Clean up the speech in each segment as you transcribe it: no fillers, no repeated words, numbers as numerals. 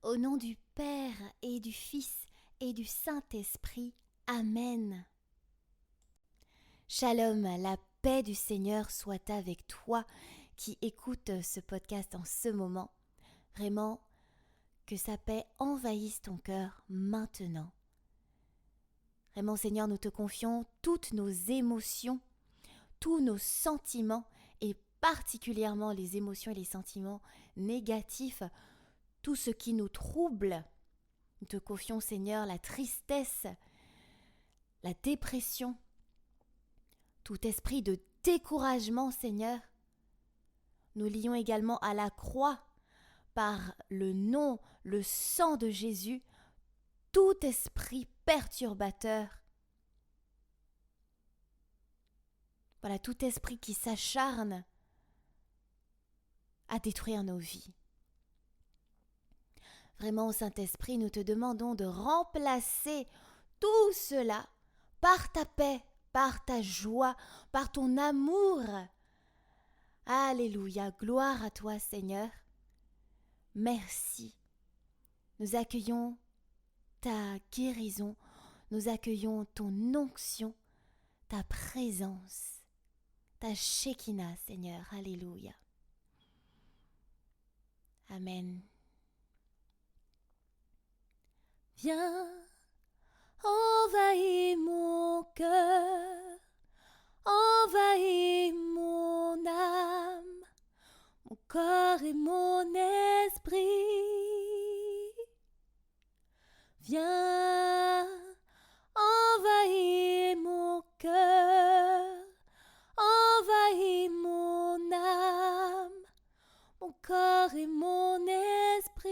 Au nom du Père et du Fils et du Saint-Esprit. Amen. Shalom, la paix du Seigneur soit avec toi qui écoutes ce podcast en ce moment. Vraiment, que sa paix envahisse ton cœur maintenant. Vraiment, Seigneur, nous te confions toutes nos émotions, tous nos sentiments et particulièrement les émotions et les sentiments négatifs, tout ce qui nous trouble. Nous te confions, Seigneur, la tristesse, la dépression, tout esprit de découragement, Seigneur. Nous lions également à la croix, par le nom, le sang de Jésus, tout esprit perturbateur. Voilà, tout esprit qui s'acharne à détruire nos vies. Vraiment, Saint-Esprit, nous te demandons de remplacer tout cela par ta paix, par ta joie, par ton amour. Alléluia, gloire à toi, Seigneur. Merci. Nous accueillons ta guérison, nous accueillons ton onction, ta présence, ta Shekinah, Seigneur. Alléluia. Amen. Viens, envahis mon cœur, envahis mon âme, mon corps et mon esprit. Viens, envahis mon cœur, envahis mon âme, mon corps et mon esprit.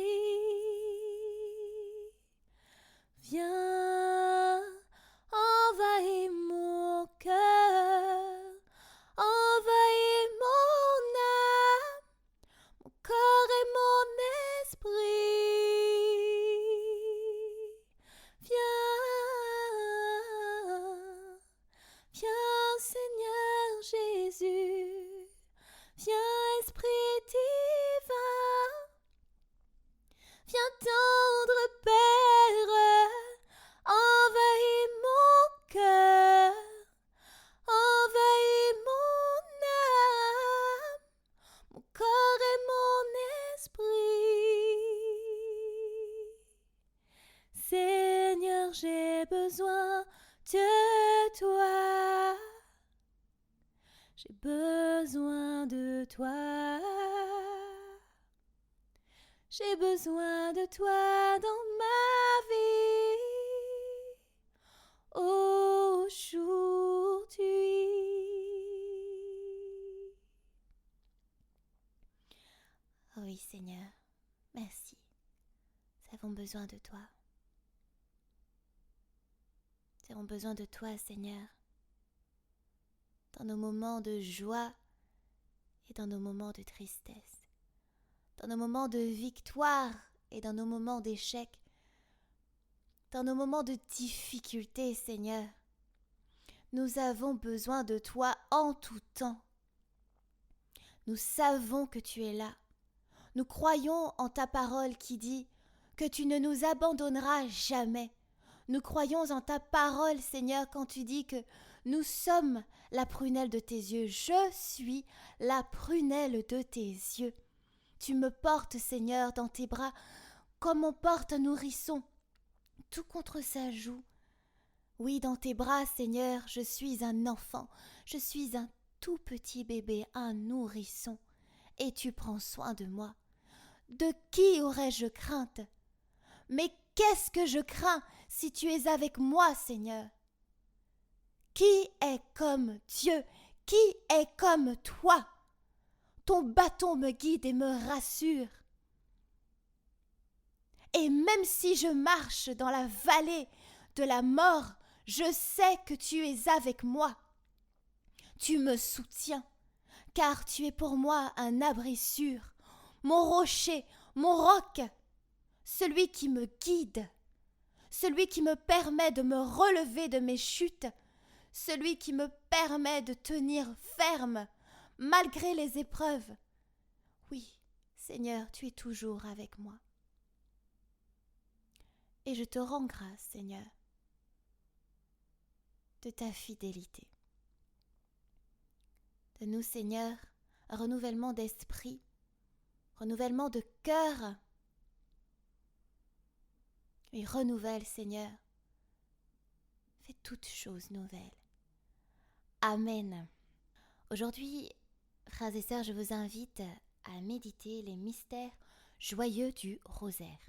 Viens, envahis mon cœur, envahis mon âme, mon corps et mon esprit. Viens, Seigneur Jésus, viens, Esprit divin, viens, tendre Père, envahis mon cœur, envahis mon âme, mon corps et mon esprit. Seigneur, j'ai besoin de toi, j'ai besoin de toi, j'ai besoin de toi dans ma vie aujourd'hui. Oh oui, Seigneur, merci, nous avons besoin de toi. Nous avons besoin de toi, Seigneur, dans nos moments de joie et dans nos moments de tristesse, dans nos moments de victoire et dans nos moments d'échec, dans nos moments de difficulté, Seigneur. Nous avons besoin de toi en tout temps. Nous savons que tu es là. Nous croyons en ta parole qui dit que tu ne nous abandonneras jamais. Nous croyons en ta parole, Seigneur, quand tu dis que nous sommes la prunelle de tes yeux. Je suis la prunelle de tes yeux. Tu me portes, Seigneur, dans tes bras, comme on porte un nourrisson, tout contre sa joue. Oui, dans tes bras, Seigneur, je suis un enfant, je suis un tout petit bébé, un nourrisson, et tu prends soin de moi. De qui aurais-je crainte? Mais qu'est-ce que je crains si tu es avec moi, Seigneur? Qui est comme Dieu? Qui est comme toi? Ton bâton me guide et me rassure. Et même si je marche dans la vallée de la mort, je sais que tu es avec moi. Tu me soutiens, car tu es pour moi un abri sûr, mon rocher, mon roc, celui qui me guide, celui qui me permet de me relever de mes chutes, celui qui me permet de tenir ferme malgré les épreuves. Oui, Seigneur, tu es toujours avec moi. Et je te rends grâce, Seigneur, de ta fidélité. Donne-nous, Seigneur, un renouvellement d'esprit, renouvellement de cœur. Et renouvelle, Seigneur. Fais toutes choses nouvelles. Amen. Aujourd'hui, frères et sœurs, je vous invite à méditer les mystères joyeux du rosaire.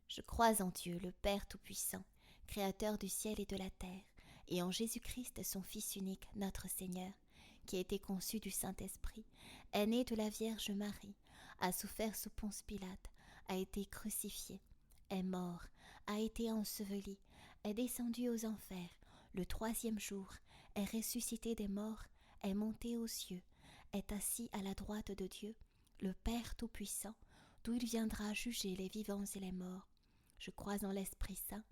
Je crois en Dieu, le Père Tout-Puissant, Créateur du ciel et de la terre, et en Jésus-Christ, son Fils unique, notre Seigneur, qui a été conçu du Saint-Esprit, est né de la Vierge Marie, a souffert sous Ponce Pilate, a été crucifié, est mort, a été enseveli, est descendu aux enfers, le troisième jour, est ressuscité des morts, est monté aux cieux, est assis à la droite de Dieu, le Père Tout-Puissant, d'où il viendra juger les vivants et les morts. Je crois en l'Esprit Saint,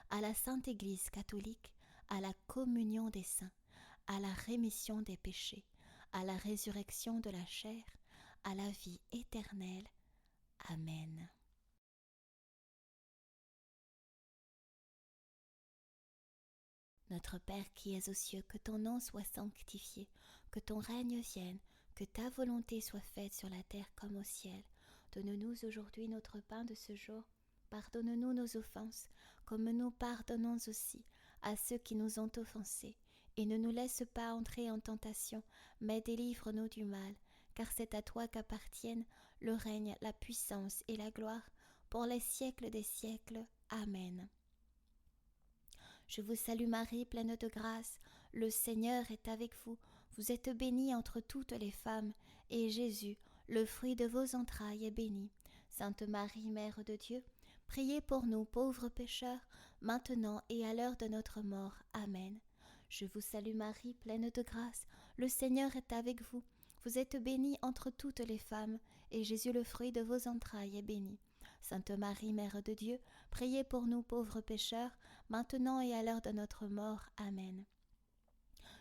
à la Sainte Église catholique, à la communion des saints, à la rémission des péchés, à la résurrection de la chair, à la vie éternelle. Amen. Notre Père qui es aux cieux, que ton nom soit sanctifié, que ton règne vienne, que ta volonté soit faite sur la terre comme au ciel. Donne-nous aujourd'hui notre pain de ce jour. Pardonne-nous nos offenses, comme nous pardonnons aussi à ceux qui nous ont offensés. Et ne nous laisse pas entrer en tentation, mais délivre-nous du mal, car c'est à toi qu'appartiennent le règne, la puissance et la gloire, pour les siècles des siècles. Amen. Je vous salue Marie, pleine de grâce, le Seigneur est avec vous. Vous êtes bénie entre toutes les femmes, et Jésus, le fruit de vos entrailles, est béni. Sainte Marie, Mère de Dieu, priez pour nous pauvres pécheurs, maintenant et à l'heure de notre mort. Amen. Je vous salue Marie, pleine de grâce, le Seigneur est avec vous. Vous êtes bénie entre toutes les femmes, et Jésus, le fruit de vos entrailles, est béni. Sainte Marie, Mère de Dieu, priez pour nous pauvres pécheurs, maintenant et à l'heure de notre mort. Amen.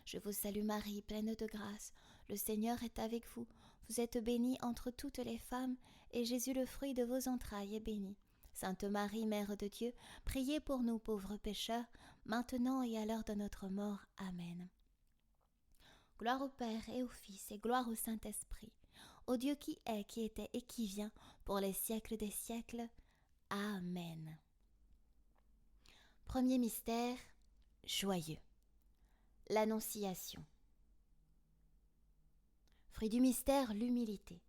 Je vous salue Marie, pleine de grâce, le Seigneur est avec vous. Vous êtes bénie entre toutes les femmes, et Jésus, le fruit de vos entrailles, est béni. Sainte Marie, Mère de Dieu, priez pour nous pauvres pécheurs, maintenant et à l'heure de notre mort. Amen. Gloire au Père et au Fils et gloire au Saint-Esprit, au Dieu qui est, qui était et qui vient, pour les siècles des siècles. Amen. Premier mystère joyeux, l'Annonciation. Fruit du mystère, l'humilité.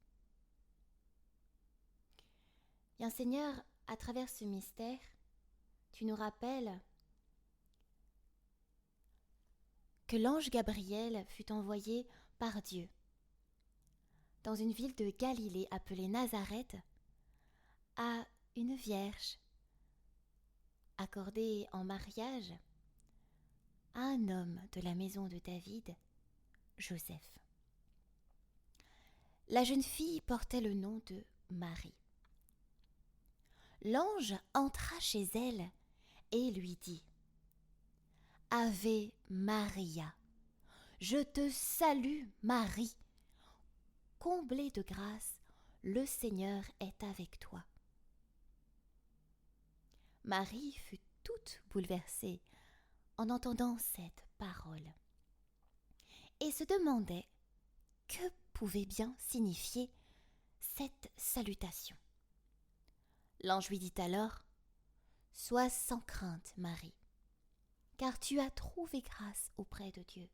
Bien Seigneur, à travers ce mystère, tu nous rappelles que l'ange Gabriel fut envoyé par Dieu dans une ville de Galilée appelée Nazareth à une vierge accordée en mariage à un homme de la maison de David, Joseph. La jeune fille portait le nom de Marie. L'ange entra chez elle et lui dit « Ave Maria, je te salue Marie, comblée de grâce, le Seigneur est avec toi. » Marie fut toute bouleversée en entendant cette parole et se demandait que pouvait bien signifier cette salutation. L'ange lui dit alors « Sois sans crainte, Marie, car tu as trouvé grâce auprès de Dieu.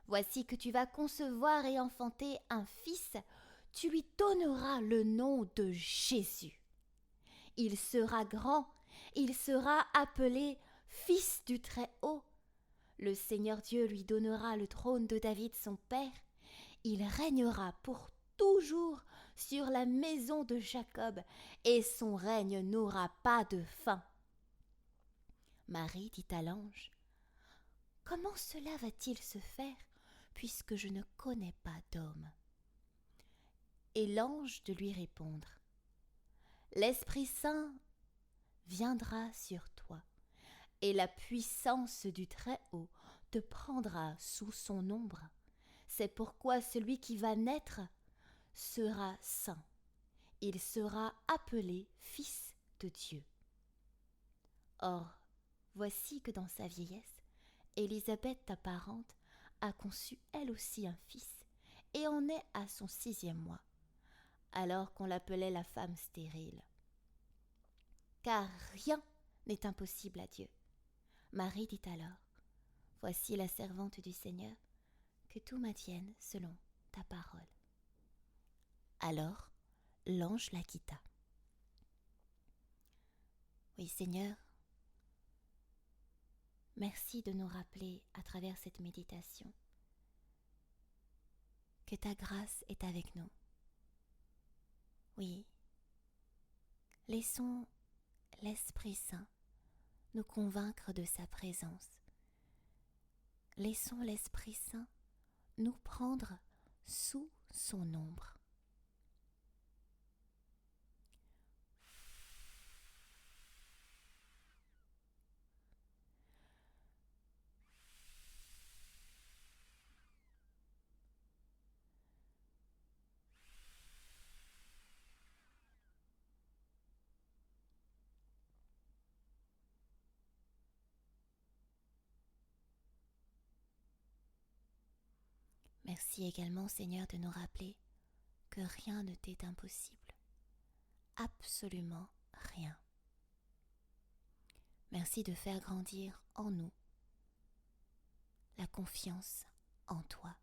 Voici que tu vas concevoir et enfanter un fils, tu lui donneras le nom de Jésus. Il sera grand, il sera appelé Fils du Très-Haut. Le Seigneur Dieu lui donnera le trône de David son père. Il régnera pour toujours sur la maison de Jacob, et son règne n'aura pas de fin. » Marie dit à l'ange « Comment cela va-t-il se faire, puisque je ne connais pas d'homme ?» Et l'ange de lui répondre « L'Esprit Saint viendra sur toi, et la puissance du Très-Haut te prendra sous son ombre. C'est pourquoi celui qui va naître sera saint. Il sera appelé Fils de Dieu. Or, voici que dans sa vieillesse, Élisabeth, ta parente, a conçu elle aussi un fils, et en est à son 6e mois, alors qu'on l'appelait la femme stérile. Car rien n'est impossible à Dieu. Marie dit alors, voici la servante du Seigneur, que tout m'advienne selon ta parole. Alors, l'ange la quitta. Oui, Seigneur, merci de nous rappeler à travers cette méditation que ta grâce est avec nous. Oui, laissons l'Esprit Saint nous convaincre de sa présence. Laissons l'Esprit Saint nous prendre sous son ombre. Merci également, Seigneur, de nous rappeler que rien ne t'est impossible. Absolument rien. Merci de faire grandir en nous la confiance en toi.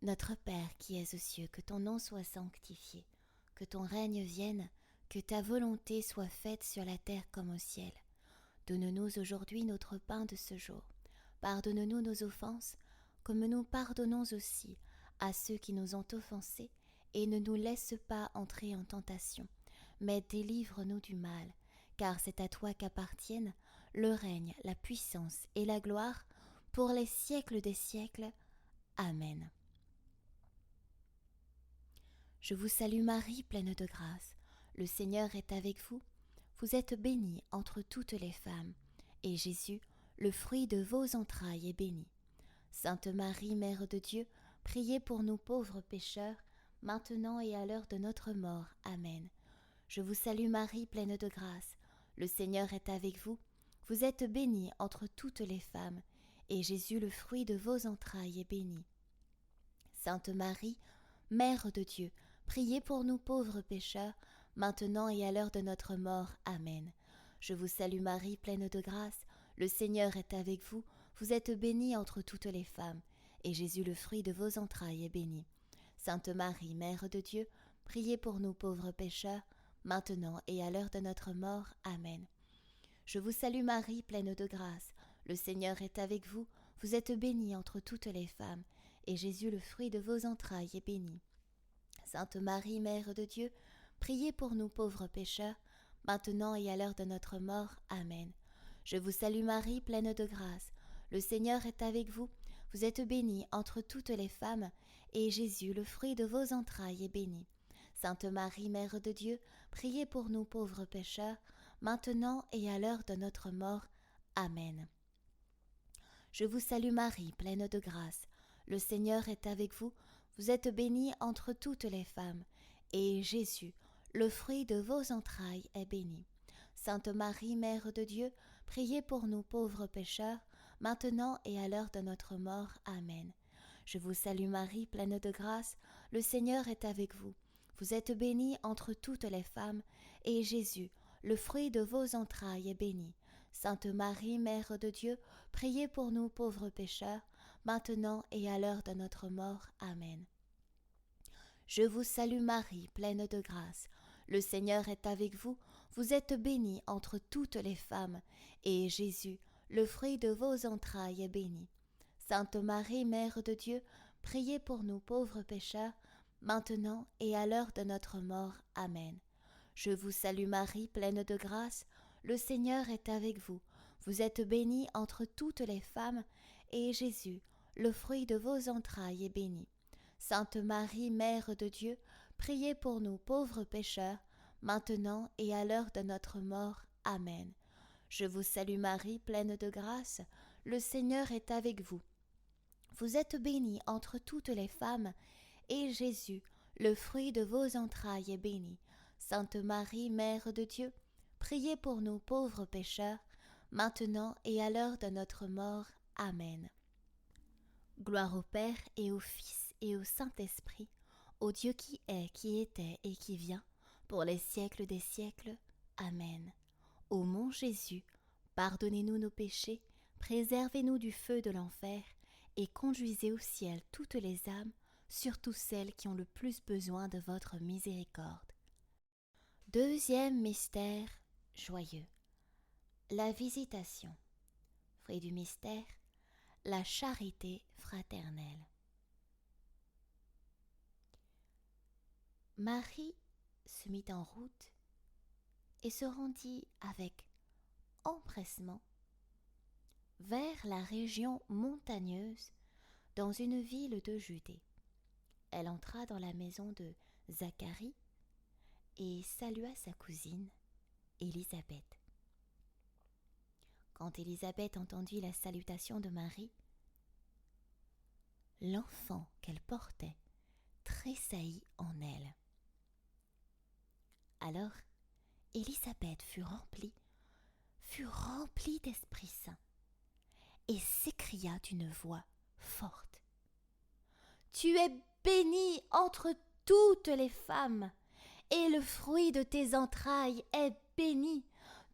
Notre Père qui es aux cieux, que ton nom soit sanctifié, que ton règne vienne, que ta volonté soit faite sur la terre comme au ciel. Donne-nous aujourd'hui notre pain de ce jour. Pardonne-nous nos offenses, comme nous pardonnons aussi à ceux qui nous ont offensés, et ne nous laisse pas entrer en tentation, mais délivre-nous du mal, car c'est à toi qu'appartiennent le règne, la puissance et la gloire, pour les siècles des siècles. Amen. Je vous salue Marie, pleine de grâce. Le Seigneur est avec vous. Vous êtes bénie entre toutes les femmes, et Jésus, le fruit de vos entrailles, est béni. Sainte Marie, Mère de Dieu, priez pour nous pauvres pécheurs, maintenant et à l'heure de notre mort. Amen. Je vous salue Marie, pleine de grâce. Le Seigneur est avec vous. Vous êtes bénie entre toutes les femmes, et Jésus, le fruit de vos entrailles, est béni. Sainte Marie, Mère de Dieu, priez pour nous pauvres pécheurs, maintenant et à l'heure de notre mort. Amen. Je vous salue Marie, pleine de grâce. Le Seigneur est avec vous. Vous êtes bénie entre toutes les femmes, et Jésus, le fruit de vos entrailles, est béni. Sainte Marie, Mère de Dieu, priez pour nous pauvres pécheurs, maintenant et à l'heure de notre mort. Amen. Je vous salue Marie, pleine de grâce. Le Seigneur est avec vous. Vous êtes bénie entre toutes les femmes, et Jésus, le fruit de vos entrailles, est béni. Sainte Marie, Mère de Dieu, priez pour nous pauvres pécheurs, maintenant et à l'heure de notre mort. Amen. Je vous salue Marie, pleine de grâce. Le Seigneur est avec vous. Vous êtes bénie entre toutes les femmes, et Jésus, le fruit de vos entrailles, est béni. Sainte Marie, Mère de Dieu, priez pour nous pauvres pécheurs, maintenant et à l'heure de notre mort. Amen. Je vous salue Marie, pleine de grâce. Le Seigneur est avec vous. Vous êtes bénie entre toutes les femmes, et Jésus, le fruit de vos entrailles, est béni. Sainte Marie, Mère de Dieu, priez pour nous pauvres pécheurs, maintenant et à l'heure de notre mort. Amen. Je vous salue Marie, pleine de grâce. Le Seigneur est avec vous. Vous êtes bénie entre toutes les femmes, et Jésus, le fruit de vos entrailles, est béni. Sainte Marie, Mère de Dieu, priez pour nous pauvres pécheurs, maintenant et à l'heure de notre mort. Amen. Je vous salue Marie, pleine de grâce. Le Seigneur est avec vous. Vous êtes bénie entre toutes les femmes, et Jésus, le fruit de vos entrailles, est béni. Sainte Marie, Mère de Dieu, priez pour nous pauvres pécheurs, maintenant et à l'heure de notre mort. Amen. Je vous salue Marie, pleine de grâce. Le Seigneur est avec vous. Vous êtes bénie entre toutes les femmes, et Jésus, le fruit de vos entrailles, est béni. Sainte Marie, Mère de Dieu, priez pour nous pauvres pécheurs, maintenant et à l'heure de notre mort. Amen. Je vous salue Marie, pleine de grâce. le Seigneur est avec vous. Vous êtes bénie entre toutes les femmes, et Jésus, le fruit de vos entrailles, est béni. Sainte Marie, Mère de Dieu, priez pour nous pauvres pécheurs, maintenant et à l'heure de notre mort. Amen. Gloire au Père et au Fils et au Saint-Esprit, au Dieu qui est, qui était et qui vient, pour les siècles des siècles. Amen. Ô mon Jésus, pardonnez-nous nos péchés, préservez-nous du feu de l'enfer, et conduisez au ciel toutes les âmes, surtout celles qui ont le plus besoin de votre miséricorde. Deuxième mystère joyeux, la visitation. Fruit du mystère, la charité fraternelle. Marie se mit en route et se rendit avec empressement vers la région montagneuse dans une ville de Judée. Elle entra dans la maison de Zacharie et salua sa cousine, Élisabeth. Quand Élisabeth entendit la salutation de Marie, l'enfant qu'elle portait tressaillit en elle. Alors Élisabeth fut remplie d'Esprit Saint, et s'écria d'une voix forte: Tu es bénie entre toutes les femmes, et le fruit de tes entrailles est béni.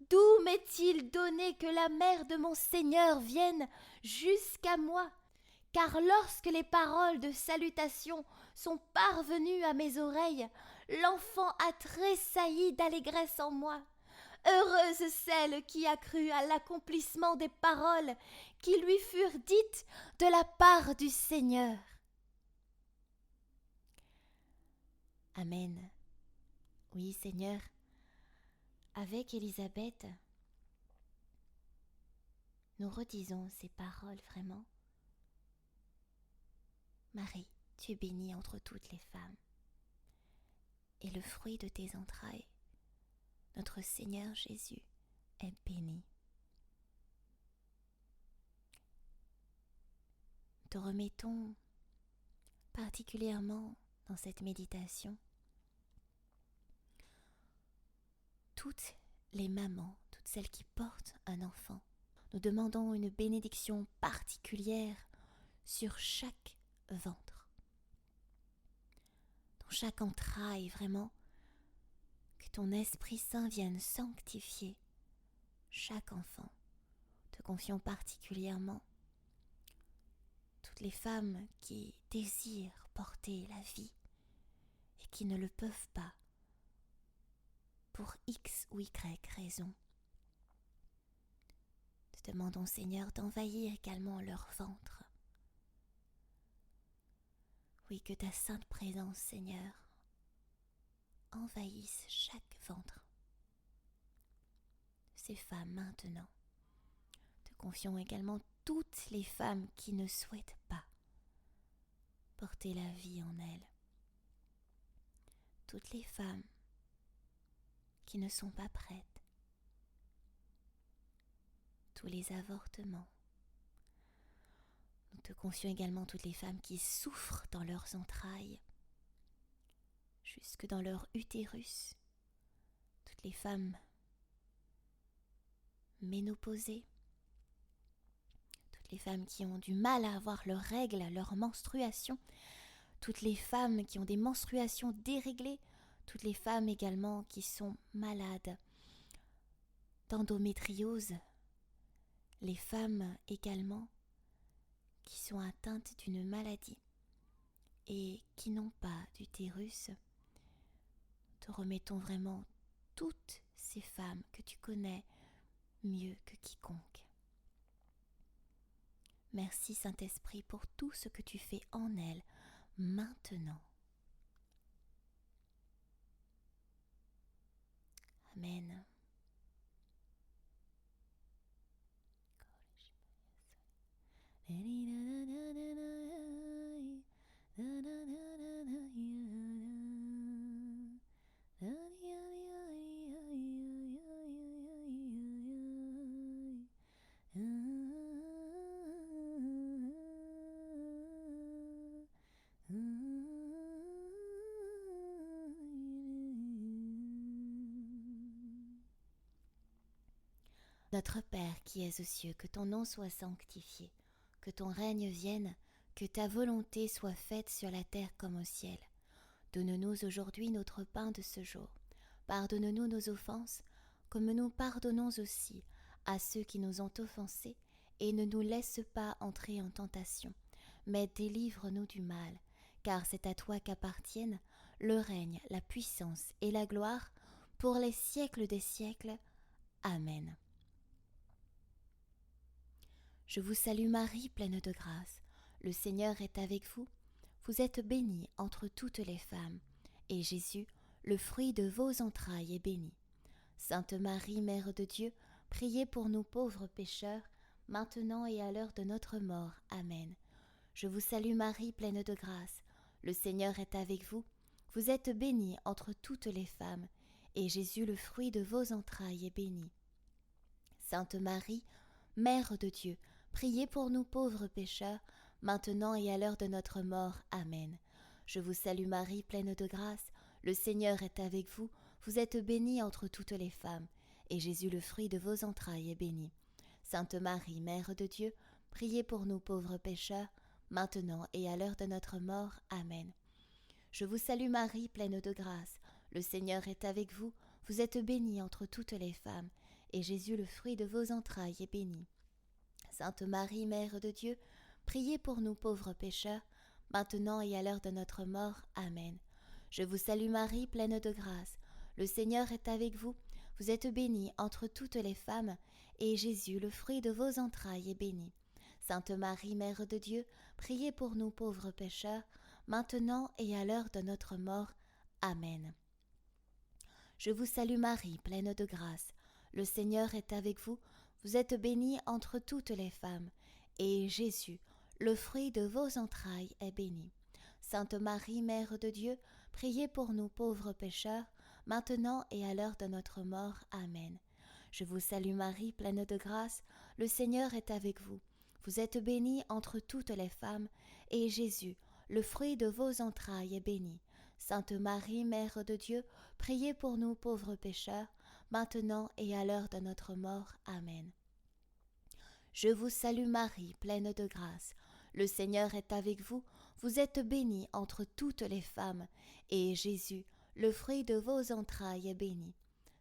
D'où m'est-il donné que la mère de mon Seigneur vienne jusqu'à moi? Car lorsque les paroles de salutation sont parvenues à mes oreilles, l'enfant a tressailli d'allégresse en moi. Heureuse celle qui a cru à l'accomplissement des paroles qui lui furent dites de la part du Seigneur. Amen. Oui, Seigneur, avec Élisabeth, nous redisons ces paroles vraiment. Marie, tu es bénie entre toutes les femmes, et le fruit de tes entrailles, notre Seigneur Jésus, est béni. Nous te remettons particulièrement dans cette méditation toutes les mamans, toutes celles qui portent un enfant. Nous demandons une bénédiction particulière sur chaque ventre, dans chaque entraille, vraiment, que ton Esprit Saint vienne sanctifier chaque enfant. Te confions particulièrement toutes les femmes qui désirent porter la vie et qui ne le peuvent pas pour X ou Y raison. Te demandons, Seigneur, d'envahir également leur ventre. Oui, que ta sainte présence, Seigneur, envahisse chaque ventre de ces femmes maintenant. Te confions également toutes les femmes qui ne souhaitent pas porter la vie en elles. Toutes les femmes qui ne sont pas prêtes. Tous les avortements. Nous te confions également toutes les femmes qui souffrent dans leurs entrailles, jusque dans leur utérus. Toutes les femmes ménopausées. Toutes les femmes qui ont du mal à avoir leurs règles, leur menstruation. Toutes les femmes qui ont des menstruations déréglées. Toutes les femmes également qui sont malades d'endométriose. Les femmes également qui sont atteintes d'une maladie et qui n'ont pas d'utérus. Te remettons vraiment toutes ces femmes que tu connais mieux que quiconque. Merci Saint-Esprit pour tout ce que tu fais en elles maintenant. Amen. Notre Père qui es aux cieux, que ton nom soit sanctifié, que ton règne vienne, que ta volonté soit faite sur la terre comme au ciel. Donne-nous aujourd'hui notre pain de ce jour. Pardonne-nous nos offenses, comme nous pardonnons aussi à ceux qui nous ont offensés, et ne nous laisse pas entrer en tentation, mais délivre-nous du mal, car c'est à toi qu'appartiennent le règne, la puissance et la gloire, pour les siècles des siècles. Amen. Je vous salue Marie, pleine de grâce. Le Seigneur est avec vous. Vous êtes bénie entre toutes les femmes, et Jésus, le fruit de vos entrailles, est béni. Sainte Marie, Mère de Dieu, priez pour nous pauvres pécheurs, maintenant et à l'heure de notre mort. Amen. Je vous salue Marie, pleine de grâce. Le Seigneur est avec vous. Vous êtes bénie entre toutes les femmes, et Jésus, le fruit de vos entrailles, est béni. Sainte Marie, Mère de Dieu, priez pour nous pauvres pécheurs, maintenant et à l'heure de notre mort. Amen. Je vous salue Marie, pleine de grâce. Le Seigneur est avec vous. Vous êtes bénie entre toutes les femmes, et Jésus, le fruit de vos entrailles, est béni. Sainte Marie, Mère de Dieu, priez pour nous pauvres pécheurs, maintenant et à l'heure de notre mort. Amen. Je vous salue Marie, pleine de grâce. Le Seigneur est avec vous. Vous êtes bénie entre toutes les femmes, et Jésus, le fruit de vos entrailles, est béni. Sainte Marie, Mère de Dieu, priez pour nous pauvres pécheurs, maintenant et à l'heure de notre mort. Amen. Je vous salue Marie, pleine de grâce. Le Seigneur est avec vous. Vous êtes bénie entre toutes les femmes, et Jésus, le fruit de vos entrailles, est béni. Sainte Marie, Mère de Dieu, priez pour nous pauvres pécheurs, maintenant et à l'heure de notre mort. Amen. Je vous salue Marie, pleine de grâce. Le Seigneur est avec vous. Vous êtes bénie entre toutes les femmes, et Jésus, le fruit de vos entrailles, est béni. Sainte Marie, Mère de Dieu, priez pour nous pauvres pécheurs, maintenant et à l'heure de notre mort. Amen. Je vous salue Marie, pleine de grâce. Le Seigneur est avec vous. Vous êtes bénie entre toutes les femmes, et Jésus, le fruit de vos entrailles, est béni. Sainte Marie, Mère de Dieu, priez pour nous pauvres pécheurs, maintenant et à l'heure de notre mort. Amen. Je vous salue Marie, pleine de grâce. Le Seigneur est avec vous. Vous êtes bénie entre toutes les femmes, et Jésus, le fruit de vos entrailles, est béni.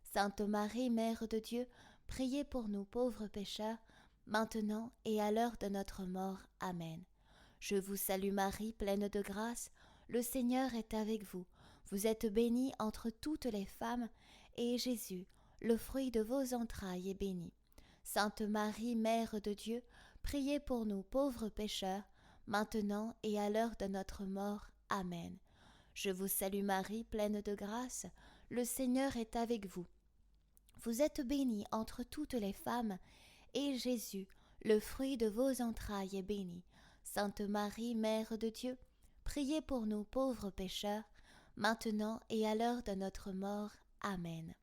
Sainte Marie, Mère de Dieu, priez pour nous pauvres pécheurs, maintenant et à l'heure de notre mort. Amen. Je vous salue Marie, pleine de grâce. Le Seigneur est avec vous. Vous êtes bénie entre toutes les femmes, et Jésus, le fruit de vos entrailles, est béni. Sainte Marie, Mère de Dieu, priez pour nous pauvres pécheurs, maintenant et à l'heure de notre mort. Amen. Je vous salue Marie, pleine de grâce. Le Seigneur est avec vous. Vous êtes bénie entre toutes les femmes, et Jésus, le fruit de vos entrailles, est béni. Sainte Marie, Mère de Dieu, priez pour nous pauvres pécheurs, maintenant et à l'heure de notre mort. Amen.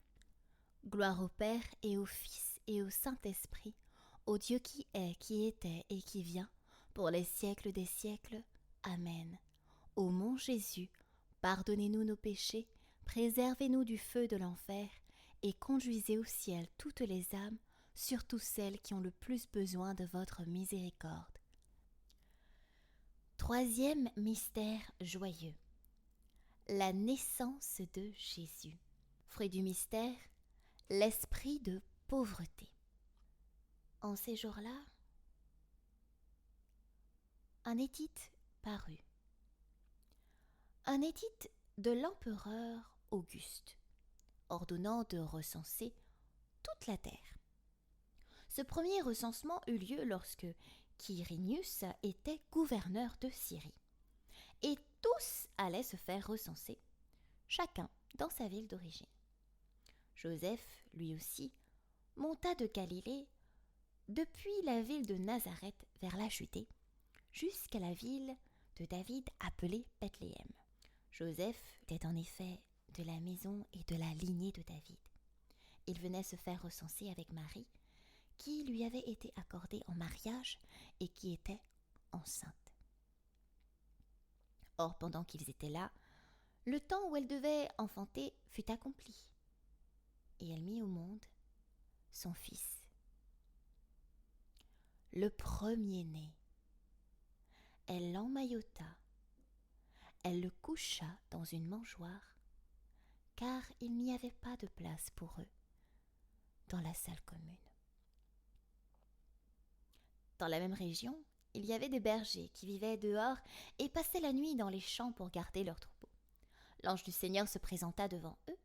Gloire au Père et au Fils et au Saint-Esprit, au Dieu qui est, qui était et qui vient, pour les siècles des siècles. Amen. Ô mon Jésus, pardonnez-nous nos péchés, préservez-nous du feu de l'enfer, et conduisez au ciel toutes les âmes, surtout celles qui ont le plus besoin de votre miséricorde. Troisième mystère joyeux. La naissance de Jésus. Fruit du mystère, l'esprit de pauvreté. En ces jours-là, un édit parut. Un édit de l'empereur Auguste, ordonnant de recenser toute la terre. Ce premier recensement eut lieu lorsque Quirinius était gouverneur de Syrie. Et tous allaient se faire recenser, chacun dans sa ville d'origine. Joseph, lui aussi, monta de Galilée, depuis la ville de Nazareth vers la Judée, jusqu'à la ville de David appelée Bethléem. Joseph était en effet de la maison et de la lignée de David. Il venait se faire recenser avec Marie, qui lui avait été accordée en mariage et qui était enceinte. Or, pendant qu'ils étaient là, le temps où elle devait enfanter fut accompli, et elle mit au monde son fils. le premier-né. Elle l'emmaillota, elle le coucha dans une mangeoire, car il n'y avait pas de place pour eux dans la salle commune. Dans la même région, il y avait des bergers qui vivaient dehors et passaient la nuit dans les champs pour garder leurs troupeaux. L'ange du Seigneur se présenta devant eux,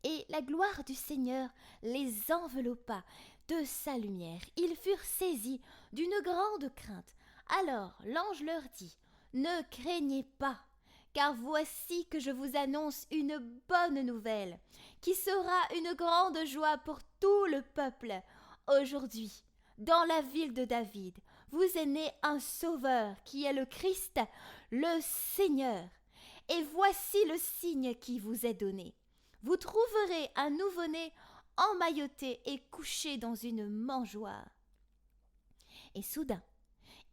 et la gloire du Seigneur les enveloppa de sa lumière. Ils furent saisis d'une grande crainte. Alors l'ange leur dit : « Ne craignez pas, car voici que je vous annonce une bonne nouvelle, qui sera une grande joie pour tout le peuple. Aujourd'hui, dans la ville de David, vous est né un sauveur qui est le Christ, le Seigneur. Et voici le signe qui vous est donné. Vous trouverez un nouveau-né emmailloté et couché dans une mangeoire. » Et soudain,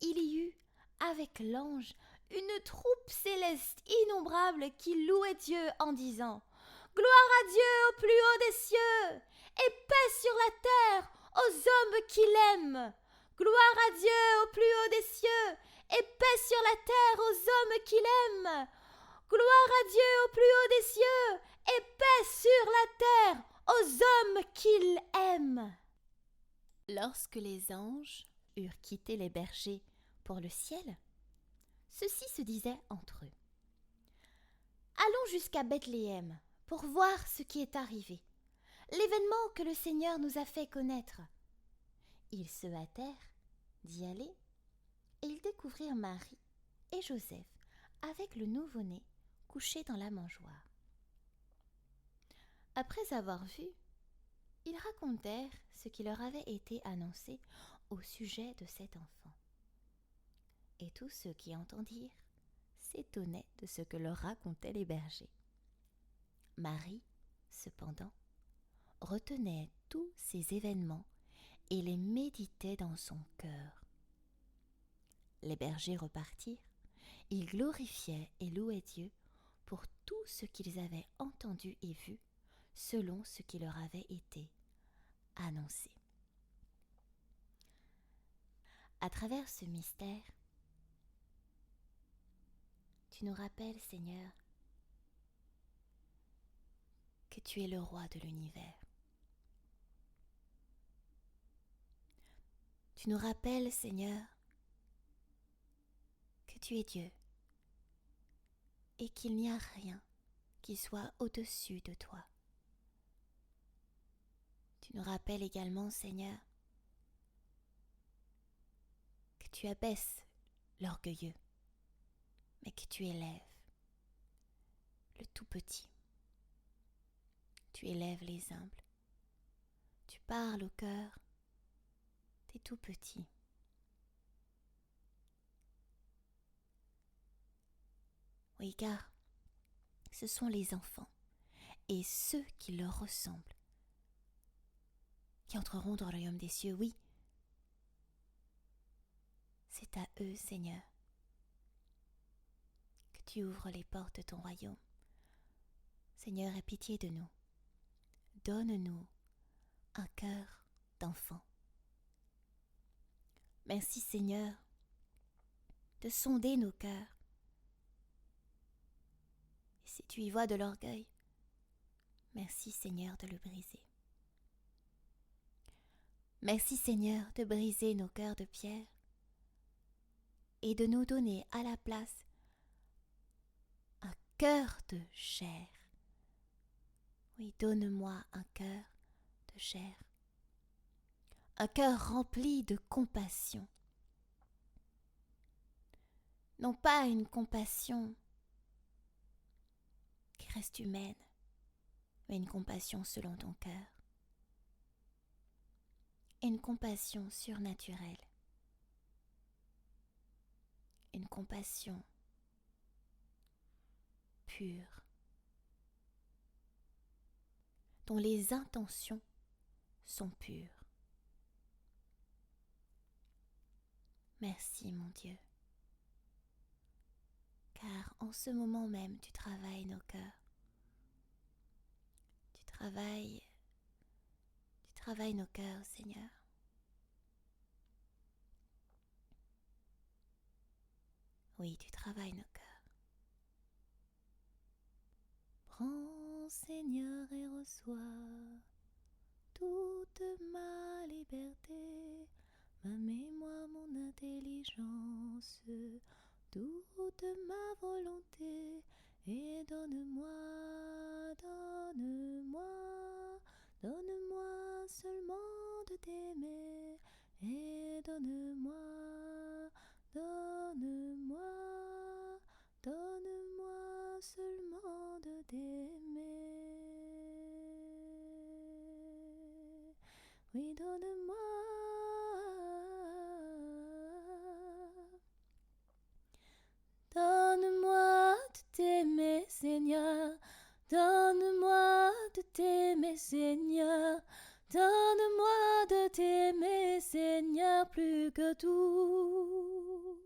il y eut avec l'ange une troupe céleste innombrable qui louait Dieu en disant : « Gloire à Dieu au plus haut des cieux, et paix sur la terre aux hommes qui l'aiment. Gloire à Dieu au plus haut des cieux, et paix sur la terre aux hommes qui l'aiment. Gloire à Dieu au plus haut des cieux, et paix sur la terre aux hommes qu'il aime. » Lorsque les anges eurent quitté les bergers pour le ciel, ceux-ci se disaient entre eux : « Allons jusqu'à Bethléem pour voir ce qui est arrivé, l'événement que le Seigneur nous a fait connaître. » Ils se hâtèrent d'y aller, et ils découvrirent Marie et Joseph avec le nouveau-né couché dans la mangeoire. Après avoir vu, ils racontèrent ce qui leur avait été annoncé au sujet de cet enfant. Et tous ceux qui entendirent s'étonnaient de ce que leur racontaient les bergers. Marie, cependant, retenait tous ces événements et les méditait dans son cœur. Les bergers repartirent, ils glorifiaient et louaient Dieu pour tout ce qu'ils avaient entendu et vu, selon ce qui leur avait été annoncé. À travers ce mystère, tu nous rappelles, Seigneur, que tu es le roi de l'univers. Tu nous rappelles, Seigneur, que tu es Dieu et qu'il n'y a rien qui soit au-dessus de toi. Tu nous rappelles également, Seigneur, que tu abaisses l'orgueilleux, mais que tu élèves le tout petit. Tu élèves les humbles. Tu parles au cœur des tout petits. Oui, car ce sont les enfants et ceux qui leur ressemblent qui entreront dans le royaume des cieux. Oui, c'est à eux, Seigneur, que tu ouvres les portes de ton royaume. Seigneur, aie pitié de nous. Donne-nous un cœur d'enfant. Merci, Seigneur, de sonder nos cœurs. Et si tu y vois de l'orgueil, merci, Seigneur, de le briser. Merci, Seigneur, de briser nos cœurs de pierre et de nous donner à la place un cœur de chair. Oui, donne-moi un cœur de chair, un cœur rempli de compassion. Non pas une compassion qui reste humaine, mais une compassion selon ton cœur. Une compassion surnaturelle. Une compassion pure, dont les intentions sont pures. Merci, mon Dieu, car en ce moment même, tu travailles nos cœurs. Tu travailles nos cœurs, Seigneur. Oui, tu travailles nos cœurs. Prends, Seigneur, et reçois toute ma liberté, ma mémoire, mon intelligence, toute ma volonté, et donne-moi seulement de t'aimer, et donne-moi seulement de t'aimer. Oui, donne-moi de t'aimer, Seigneur. Donne-moi de t'aimer, Seigneur. Donne-moi de t'aimer, Seigneur, plus que tout.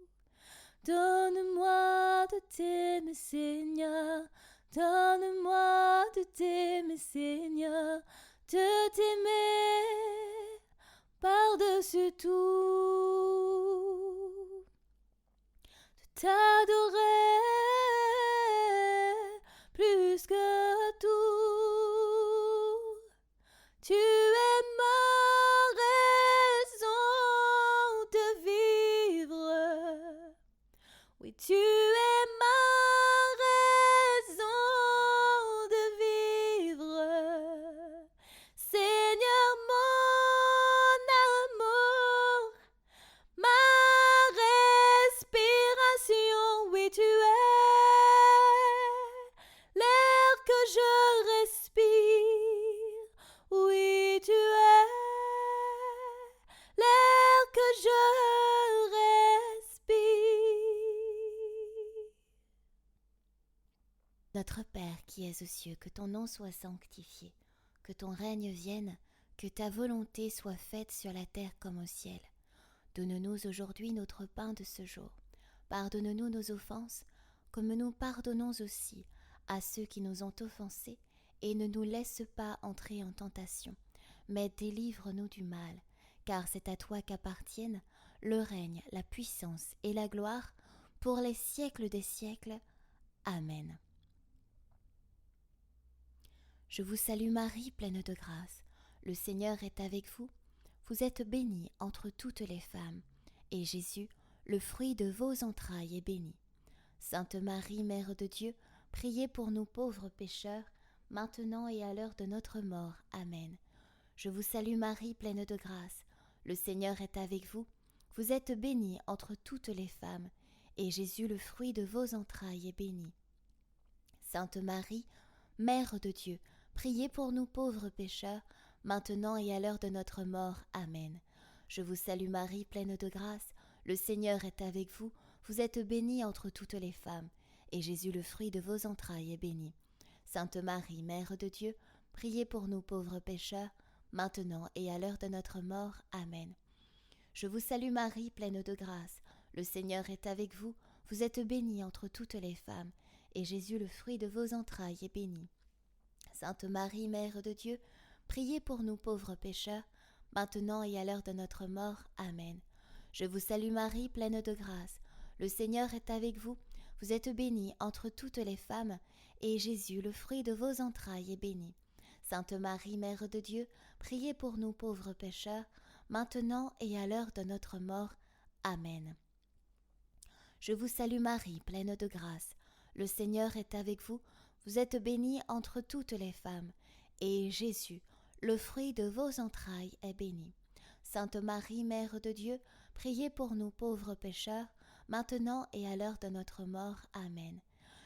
Donne-moi de t'aimer, Seigneur. Donne-moi de t'aimer, Seigneur. De t'aimer par-dessus tout. De t'adorer plus que tout. Tu es ma raison de vivre. Oui, tu es ma raison de vivre. Seigneur, mon amour, ma respiration, oui, tu es l'air que je respire. Oui, tu es l'air que je respire. Notre Père qui es aux cieux, que ton nom soit sanctifié, que ton règne vienne, que ta volonté soit faite sur la terre comme au ciel. Donne-nous aujourd'hui notre pain de ce jour. Pardonne-nous nos offenses, comme nous pardonnons aussi à ceux qui nous ont offensés, et ne nous laisse pas entrer en tentation, mais délivre-nous du mal, car c'est à toi qu'appartiennent le règne, la puissance et la gloire pour les siècles des siècles. Amen. Je vous salue Marie, pleine de grâce. Le Seigneur est avec vous. Vous êtes bénie entre toutes les femmes, et Jésus, le fruit de vos entrailles, est béni. Sainte Marie, Mère de Dieu, priez pour nous pauvres pécheurs, maintenant et à l'heure de notre mort. Amen. Je vous salue Marie, pleine de grâce. Le Seigneur est avec vous. Vous êtes bénie entre toutes les femmes, et Jésus, le fruit de vos entrailles, est béni. Sainte Marie, Mère de Dieu, priez pour nous pauvres pécheurs, maintenant et à l'heure de notre mort. Amen. Je vous salue Marie, pleine de grâce. Le Seigneur est avec vous. Vous êtes bénie entre toutes les femmes, et Jésus, le fruit de vos entrailles, est béni. Sainte Marie, Mère de Dieu, priez pour nous pauvres pécheurs, maintenant et à l'heure de notre mort. Amen. Je vous salue Marie, pleine de grâce. Le Seigneur est avec vous. Vous êtes bénie entre toutes les femmes, et Jésus, le fruit de vos entrailles, est béni. Sainte Marie, Mère de Dieu, priez pour nous pauvres pécheurs, maintenant et à l'heure de notre mort. Amen. Je vous salue Marie, pleine de grâce. Le Seigneur est avec vous. Vous êtes bénie entre toutes les femmes, et Jésus, le fruit de vos entrailles, est béni. Sainte Marie, Mère de Dieu, priez pour nous pauvres pécheurs, maintenant et à l'heure de notre mort. Amen. Je vous salue Marie, pleine de grâce. Le Seigneur est avec vous. Vous êtes bénie entre toutes les femmes, et Jésus, le fruit de vos entrailles, est béni. Sainte Marie, Mère de Dieu, priez pour nous pauvres pécheurs, maintenant et à l'heure de notre mort. Amen.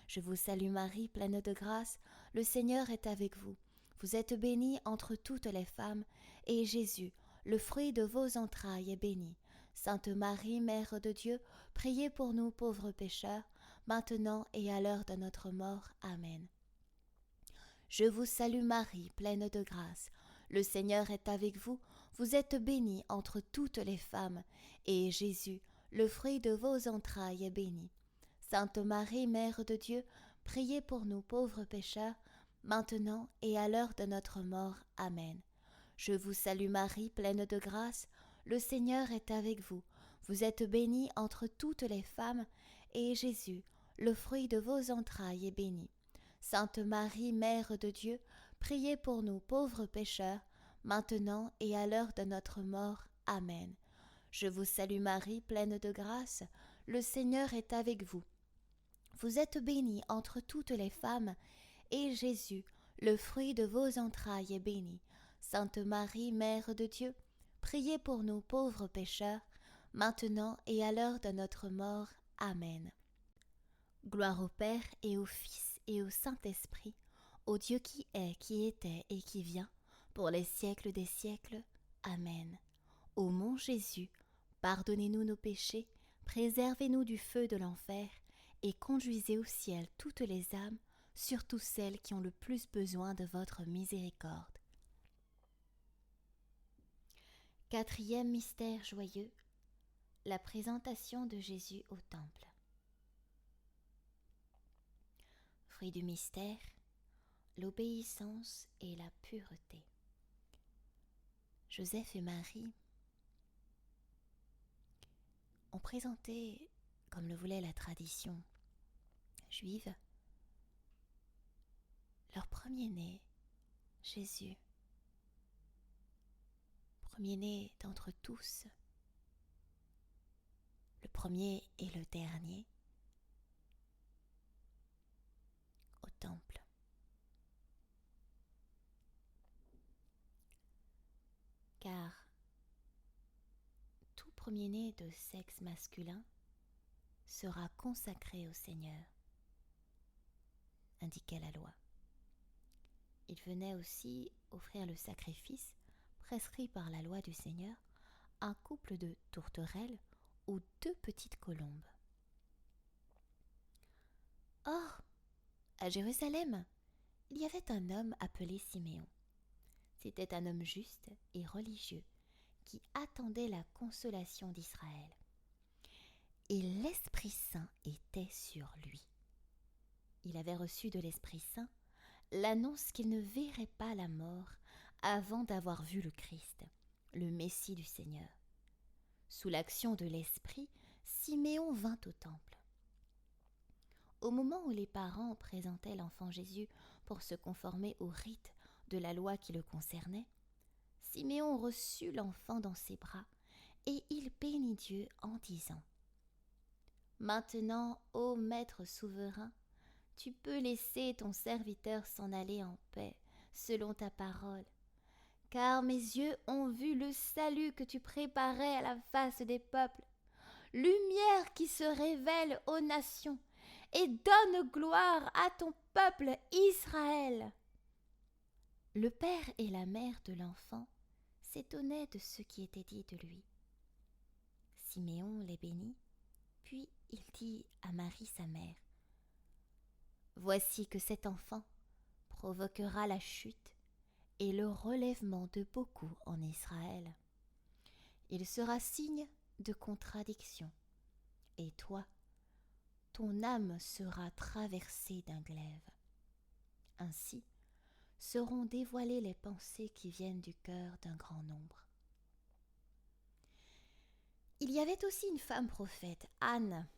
Je vous salue Marie, pleine de grâce. Le Seigneur est avec vous. Vous êtes bénie entre toutes les femmes, et Jésus, le fruit de vos entrailles, est béni. Sainte Marie, Mère de Dieu, priez pour nous pauvres pécheurs, maintenant et à l'heure de notre mort. Amen. Je vous salue Marie, pleine de grâce. Le Seigneur est avec vous. Vous êtes bénie entre toutes les femmes, et Jésus, le fruit de vos entrailles, est béni. Sainte Marie, Mère de Dieu, priez pour nous pauvres pécheurs, maintenant et à l'heure de notre mort. Amen. Je vous salue Marie, pleine de grâce. Le Seigneur est avec vous. Vous êtes bénie entre toutes les femmes, et Jésus, le fruit de vos entrailles, est béni. Sainte Marie, Mère de Dieu, priez pour nous pauvres pécheurs, maintenant et à l'heure de notre mort. Amen. Je vous salue Marie, pleine de grâce, le Seigneur est avec vous. Vous êtes bénie entre toutes les femmes, et Jésus, le fruit de vos entrailles, est béni. Sainte Marie, Mère de Dieu, priez pour nous pauvres pécheurs, maintenant et à l'heure de notre mort. Amen. Gloire au Père et au Fils et au Saint-Esprit, au Dieu qui est, qui était et qui vient, pour les siècles des siècles. Amen. Ô mon Jésus, pardonnez-nous nos péchés, préservez-nous du feu de l'enfer, et conduisez au ciel toutes les âmes, surtout celles qui ont le plus besoin de votre miséricorde. Quatrième mystère joyeux, la présentation de Jésus au temple. Fruit du mystère, l'obéissance et la pureté. Joseph et Marie ont présenté, comme le voulait la tradition juive, leur premier-né, Jésus, premier-né d'entre tous, le premier et le dernier, au temple. Car tout premier-né de sexe masculin sera consacré au Seigneur, indiquait la loi. Il venait aussi offrir le sacrifice prescrit par la loi du Seigneur, un couple de tourterelles ou 2 petites colombes. Or, à Jérusalem, il y avait un homme appelé Siméon. C'était un homme juste et religieux qui attendait la consolation d'Israël. Et l'Esprit Saint était sur lui. Il avait reçu de l'Esprit Saint l'annonce qu'il ne verrait pas la mort avant d'avoir vu le Christ, le Messie du Seigneur. Sous l'action de l'Esprit, Siméon vint au temple. Au moment où les parents présentaient l'enfant Jésus pour se conformer au rite de la loi qui le concernait, Siméon reçut l'enfant dans ses bras et il bénit Dieu en disant : « Maintenant, ô Maître souverain, tu peux laisser ton serviteur s'en aller en paix, selon ta parole, car mes yeux ont vu le salut que tu préparais à la face des peuples, lumière qui se révèle aux nations et donne gloire à ton peuple Israël. » Le père et la mère de l'enfant s'étonnaient de ce qui était dit de lui. Siméon les bénit, puis il dit à Marie sa mère : « Voici que cet enfant provoquera la chute et le relèvement de beaucoup en Israël. Il sera signe de contradiction, et toi, ton âme sera traversée d'un glaive. Ainsi seront dévoilées les pensées qui viennent du cœur d'un grand nombre. » Il y avait aussi une femme prophète, Anne,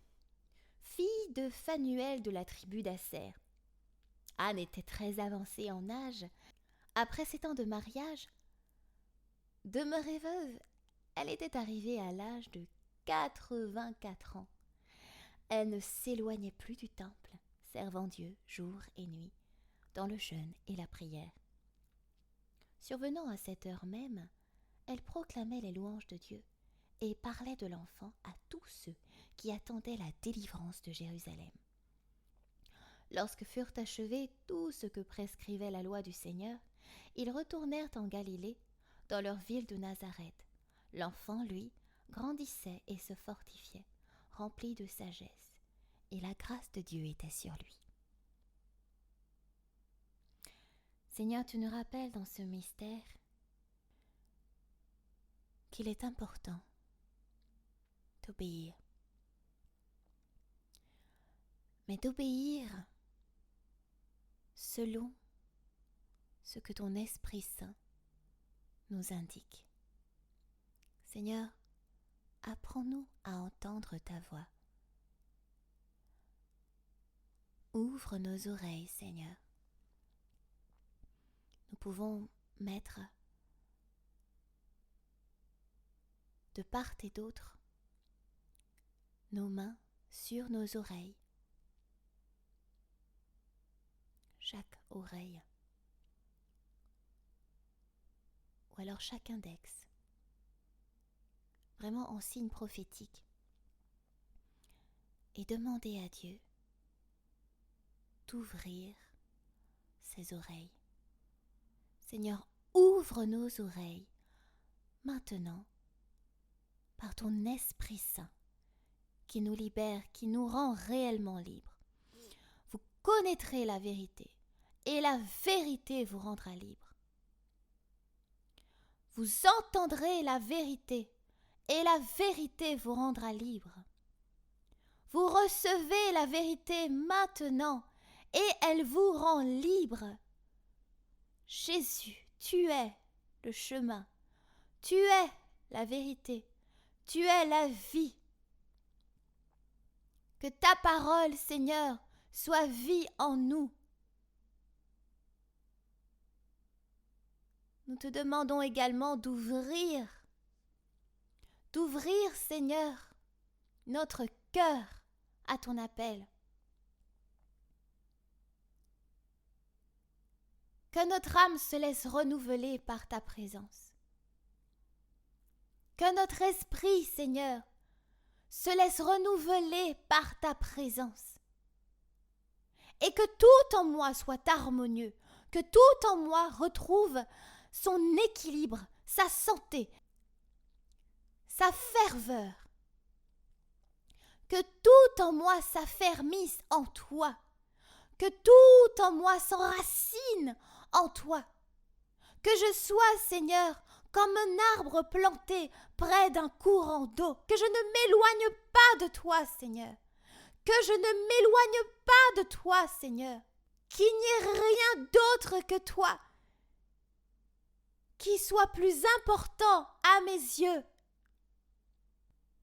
fille de Phanuel de la tribu d'Aser. Anne était très avancée en âge. Après 7 ans de mariage, demeurée veuve, elle était arrivée à l'âge de 84 ans. Elle ne s'éloignait plus du temple, servant Dieu jour et nuit, dans le jeûne et la prière. Survenant à cette heure même, elle proclamait les louanges de Dieu et parlait de l'enfant à tous ceux qui attendaient la délivrance de Jérusalem. Lorsque furent achevés tout ce que prescrivait la loi du Seigneur, ils retournèrent en Galilée, dans leur ville de Nazareth. L'enfant, lui, grandissait et se fortifiait, rempli de sagesse, et la grâce de Dieu était sur lui. Seigneur, tu nous rappelles dans ce mystère qu'il est important d'obéir. Mais d'obéir selon ce que ton Esprit Saint nous indique. Seigneur, apprends-nous à entendre ta voix. Ouvre nos oreilles, Seigneur. Nous pouvons mettre de part et d'autre nos mains sur nos oreilles. Chaque oreille. Ou alors chaque index. Vraiment en signe prophétique. Et demander à Dieu d'ouvrir ses oreilles. Seigneur, ouvre nos oreilles maintenant par ton Esprit Saint qui nous libère, qui nous rend réellement libres. Vous connaîtrez la vérité et la vérité vous rendra libre. Vous entendrez la vérité et la vérité vous rendra libre. Vous recevez la vérité maintenant et elle vous rend libre. Jésus, tu es le chemin, tu es la vérité, tu es la vie. Que ta parole, Seigneur, soit vie en nous. Nous te demandons également d'ouvrir, Seigneur, notre cœur à ton appel. Que notre âme se laisse renouveler par ta présence. Que notre esprit, Seigneur, se laisse renouveler par ta présence. Et que tout en moi soit harmonieux, que tout en moi retrouve son équilibre, sa santé, sa ferveur. Que tout en moi s'affermisse en toi, que tout en moi s'enracine en toi. Que je sois, Seigneur, comme un arbre planté près d'un courant d'eau. Que je ne m'éloigne pas de toi, Seigneur. Que je ne m'éloigne pas de toi, Seigneur. Qu'il n'y ait rien d'autre que toi qui soit plus important à mes yeux.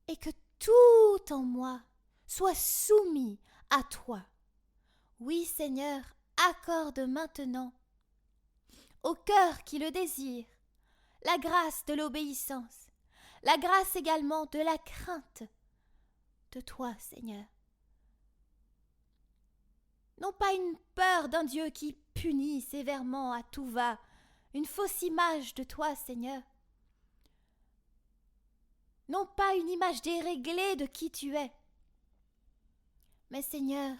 Et que tout en moi soit soumis à toi. Oui, Seigneur, accorde maintenant au cœur qui le désire la grâce de l'obéissance, la grâce également de la crainte de toi, Seigneur. Non pas une peur d'un Dieu qui punit sévèrement à tout va, une fausse image de toi, Seigneur. Non pas une image déréglée de qui tu es, mais Seigneur,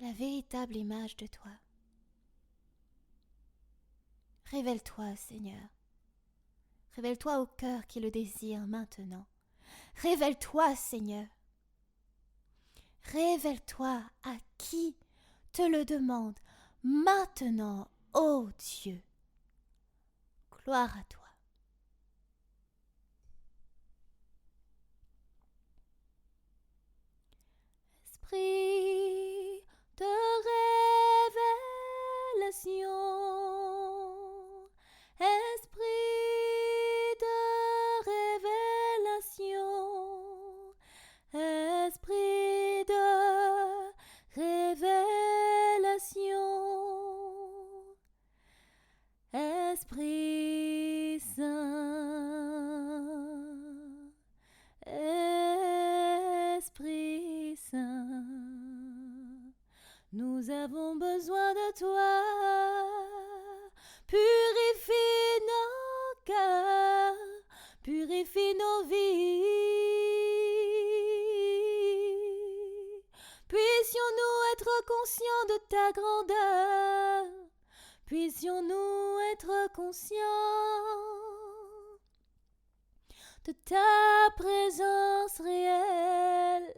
la véritable image de toi. Révèle-toi, Seigneur. Révèle-toi au cœur qui le désire maintenant. Révèle-toi, Seigneur. Révèle-toi à qui te le demande maintenant, ô Dieu. Gloire à toi. Esprit de révélation, esprit de révélation, esprit de révélation, Esprit Saint, Esprit Saint, nous avons besoin de toi. Purifie nos cœurs, purifie nos vies. Puissions-nous être conscients de ta grandeur. Puissions-nous être conscients de ta présence réelle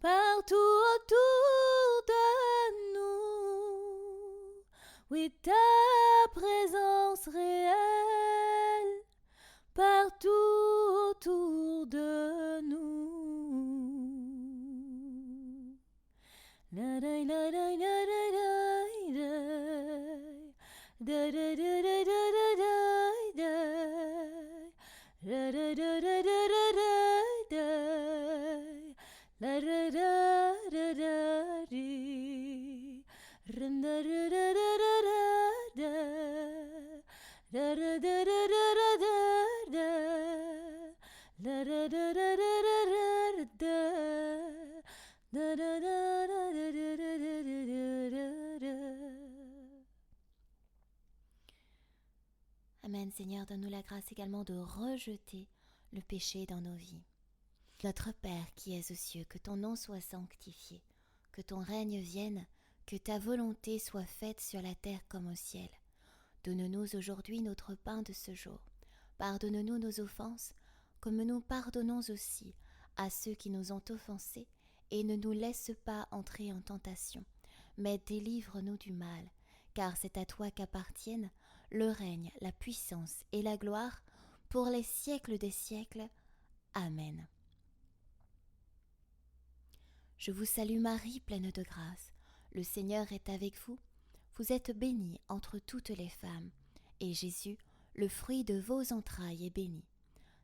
partout autour de nous. Oui, ta présence réelle partout autour de nous. La la la la la la la. Da da da da da da da da da da da da da da Seigneur, donne-nous la grâce également de rejeter le péché dans nos vies. Notre Père qui es aux cieux, que ton nom soit sanctifié, que ton règne vienne, que ta volonté soit faite sur la terre comme au ciel. Donne-nous aujourd'hui notre pain de ce jour. Pardonne-nous nos offenses, comme nous pardonnons aussi à ceux qui nous ont offensés, et ne nous laisse pas entrer en tentation, mais délivre-nous du mal, car c'est à toi qu'appartiennent le règne, la puissance et la gloire pour les siècles des siècles. Amen. Je vous salue Marie, pleine de grâce. Le Seigneur est avec vous. Vous êtes bénie entre toutes les femmes, et Jésus, le fruit de vos entrailles, est béni.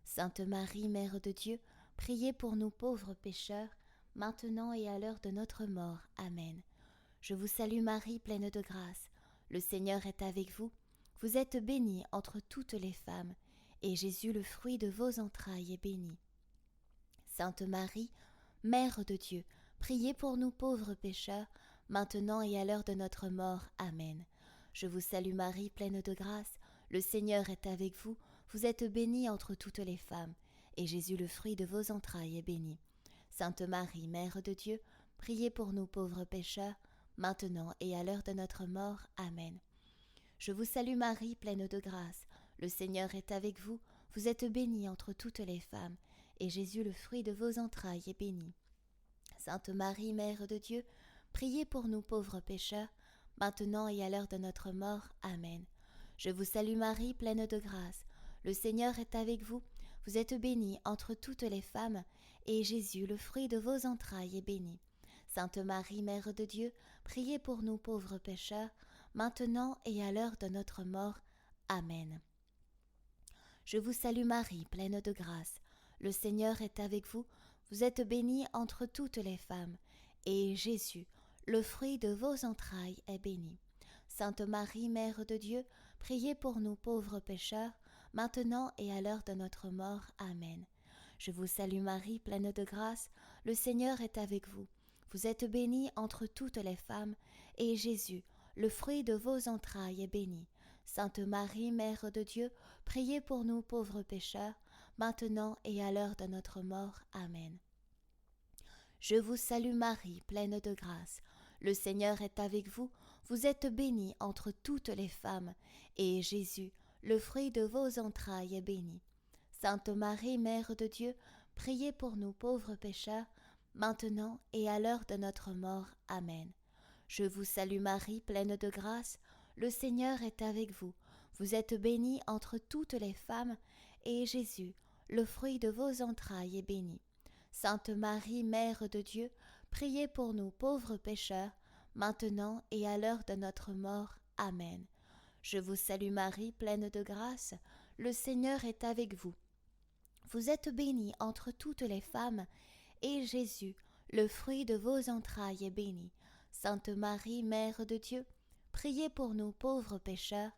Sainte Marie, Mère de Dieu, priez pour nous pauvres pécheurs, maintenant et à l'heure de notre mort. Amen. Je vous salue Marie, pleine de grâce. Le Seigneur est avec vous. Vous êtes bénie entre toutes les femmes, et Jésus, le fruit de vos entrailles, est béni. Sainte Marie, Mère de Dieu, priez pour nous pauvres pécheurs, maintenant et à l'heure de notre mort. Amen. Je vous salue Marie, pleine de grâce. Le Seigneur est avec vous. Vous êtes bénie entre toutes les femmes, et Jésus, le fruit de vos entrailles, est béni. Sainte Marie, Mère de Dieu, priez pour nous pauvres pécheurs, maintenant et à l'heure de notre mort. Amen. Je vous salue Marie, pleine de grâce. Le Seigneur est avec vous. Vous êtes bénie entre toutes les femmes, et Jésus, le fruit de vos entrailles, est béni. Sainte Marie, Mère de Dieu, priez pour nous pauvres pécheurs, maintenant et à l'heure de notre mort. Amen. Je vous salue Marie, pleine de grâce. Le Seigneur est avec vous. Vous êtes bénie entre toutes les femmes, et Jésus, le fruit de vos entrailles, est béni. Sainte Marie, Mère de Dieu, priez pour nous pauvres pécheurs, maintenant et à l'heure de notre mort. Amen. Je vous salue Marie, pleine de grâce. Le Seigneur est avec vous. Vous êtes bénie entre toutes les femmes, et Jésus, le fruit de vos entrailles, est béni. Sainte Marie, Mère de Dieu, priez pour nous pauvres pécheurs, maintenant et à l'heure de notre mort. Amen. Je vous salue Marie, pleine de grâce. Le Seigneur est avec vous. Vous êtes bénie entre toutes les femmes, et Jésus, le fruit de vos entrailles, est béni. Sainte Marie, Mère de Dieu, priez pour nous pauvres pécheurs, maintenant et à l'heure de notre mort. Amen. Je vous salue Marie, pleine de grâce. Le Seigneur est avec vous. Vous êtes bénie entre toutes les femmes, et Jésus, le fruit de vos entrailles, est béni. Sainte Marie, Mère de Dieu, priez pour nous pauvres pécheurs, maintenant et à l'heure de notre mort. Amen. Je vous salue Marie, pleine de grâce. Le Seigneur est avec vous. Vous êtes bénie entre toutes les femmes, et Jésus, le fruit de vos entrailles, est béni. Sainte Marie, Mère de Dieu, priez pour nous pauvres pécheurs, maintenant et à l'heure de notre mort. Amen. Je vous salue Marie, pleine de grâce. Le Seigneur est avec vous. Vous êtes bénie entre toutes les femmes, et Jésus, le fruit de vos entrailles, est béni. Sainte Marie, Mère de Dieu, priez pour nous pauvres pécheurs,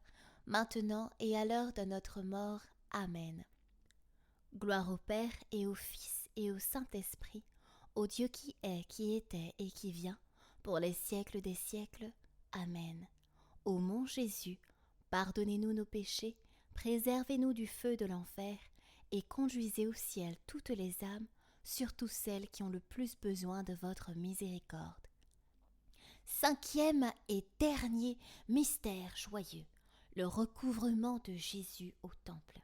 maintenant et à l'heure de notre mort. Amen. Gloire au Père et au Fils et au Saint-Esprit, au Dieu qui est, qui était et qui vient, pour les siècles des siècles. Amen. Ô mon Jésus, pardonnez-nous nos péchés, préservez-nous du feu de l'enfer, et conduisez au ciel toutes les âmes, surtout celles qui ont le plus besoin de votre miséricorde. Cinquième et dernier mystère joyeux, le recouvrement de Jésus au temple.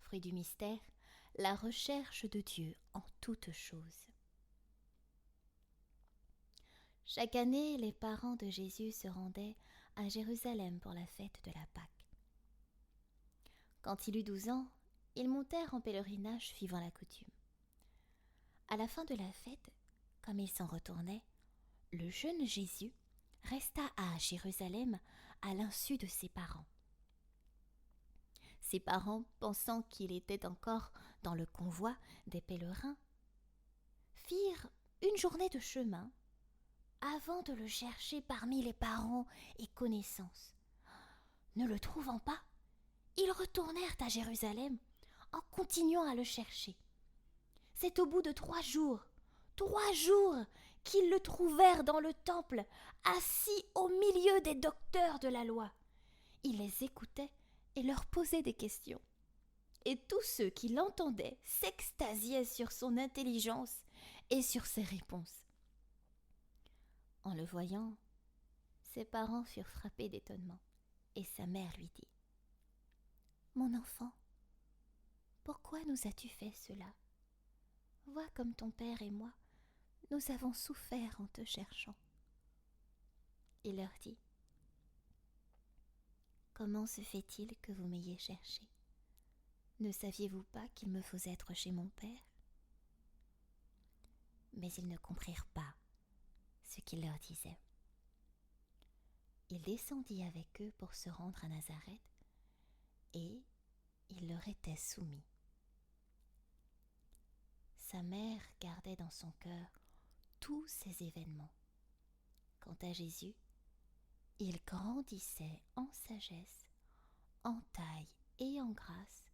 Fruit du mystère, la recherche de Dieu en toutes choses. Chaque année, les parents de Jésus se rendaient à Jérusalem pour la fête de la Pâque. Quand il eut 12 ans, ils montèrent en pèlerinage suivant la coutume. À la fin de la fête, comme ils s'en retournaient, le jeune Jésus resta à Jérusalem à l'insu de ses parents. Ses parents, pensant qu'il était encore dans le convoi des pèlerins, firent une journée de chemin avant de le chercher parmi les parents et connaissances. Ne le trouvant pas, ils retournèrent à Jérusalem en continuant à le chercher. C'est au bout de 3 jours, qu'ils le trouvèrent dans le temple, assis au milieu des docteurs de la loi. Il les écoutait et leur posait des questions. Et tous ceux qui l'entendaient s'extasiaient sur son intelligence et sur ses réponses. En le voyant, ses parents furent frappés d'étonnement, et sa mère lui dit : « Mon enfant, pourquoi nous as-tu fait cela ? Vois comme ton père et moi, nous avons souffert en te cherchant. » Il leur dit : « Comment se fait-il que vous m'ayez cherché ? Ne saviez-vous pas qu'il me faut être chez mon père ? » Mais ils ne comprirent pas ce qu'il leur disait. Il descendit avec eux pour se rendre à Nazareth, et il leur était soumis. Sa mère gardait dans son cœur tous ces événements. Quant à Jésus, il grandissait en sagesse, en taille et en grâce,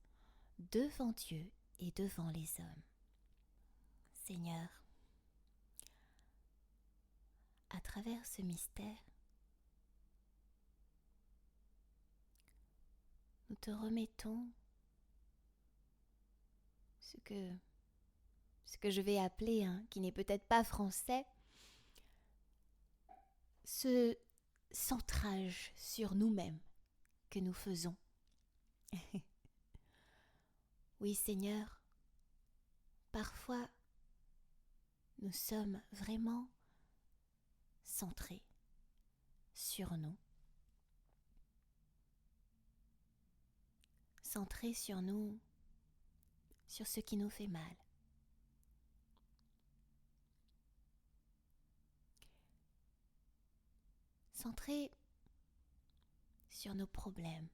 devant Dieu et devant les hommes. Seigneur, à travers ce mystère, nous te remettons ce que je vais appeler, qui n'est peut-être pas français, ce centrage sur nous-mêmes que nous faisons. Oui, Seigneur, parfois nous sommes vraiment centrés sur nous. Centrés sur nous, sur ce qui nous fait mal. Centrés sur nos problèmes,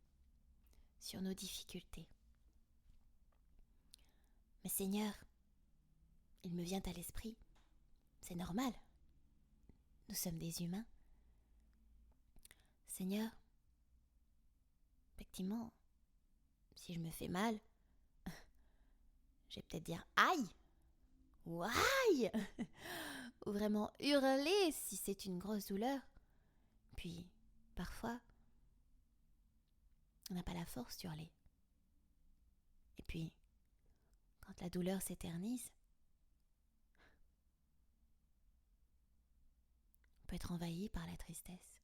sur nos difficultés. Mais Seigneur, il me vient à l'esprit, c'est normal, nous sommes des humains. Seigneur, effectivement, si je me fais mal, je vais peut-être dire aïe ou aïe ou vraiment hurler si c'est une grosse douleur. Puis, parfois, on n'a pas la force d'hurler. Et puis, quand la douleur s'éternise, on peut être envahi par la tristesse,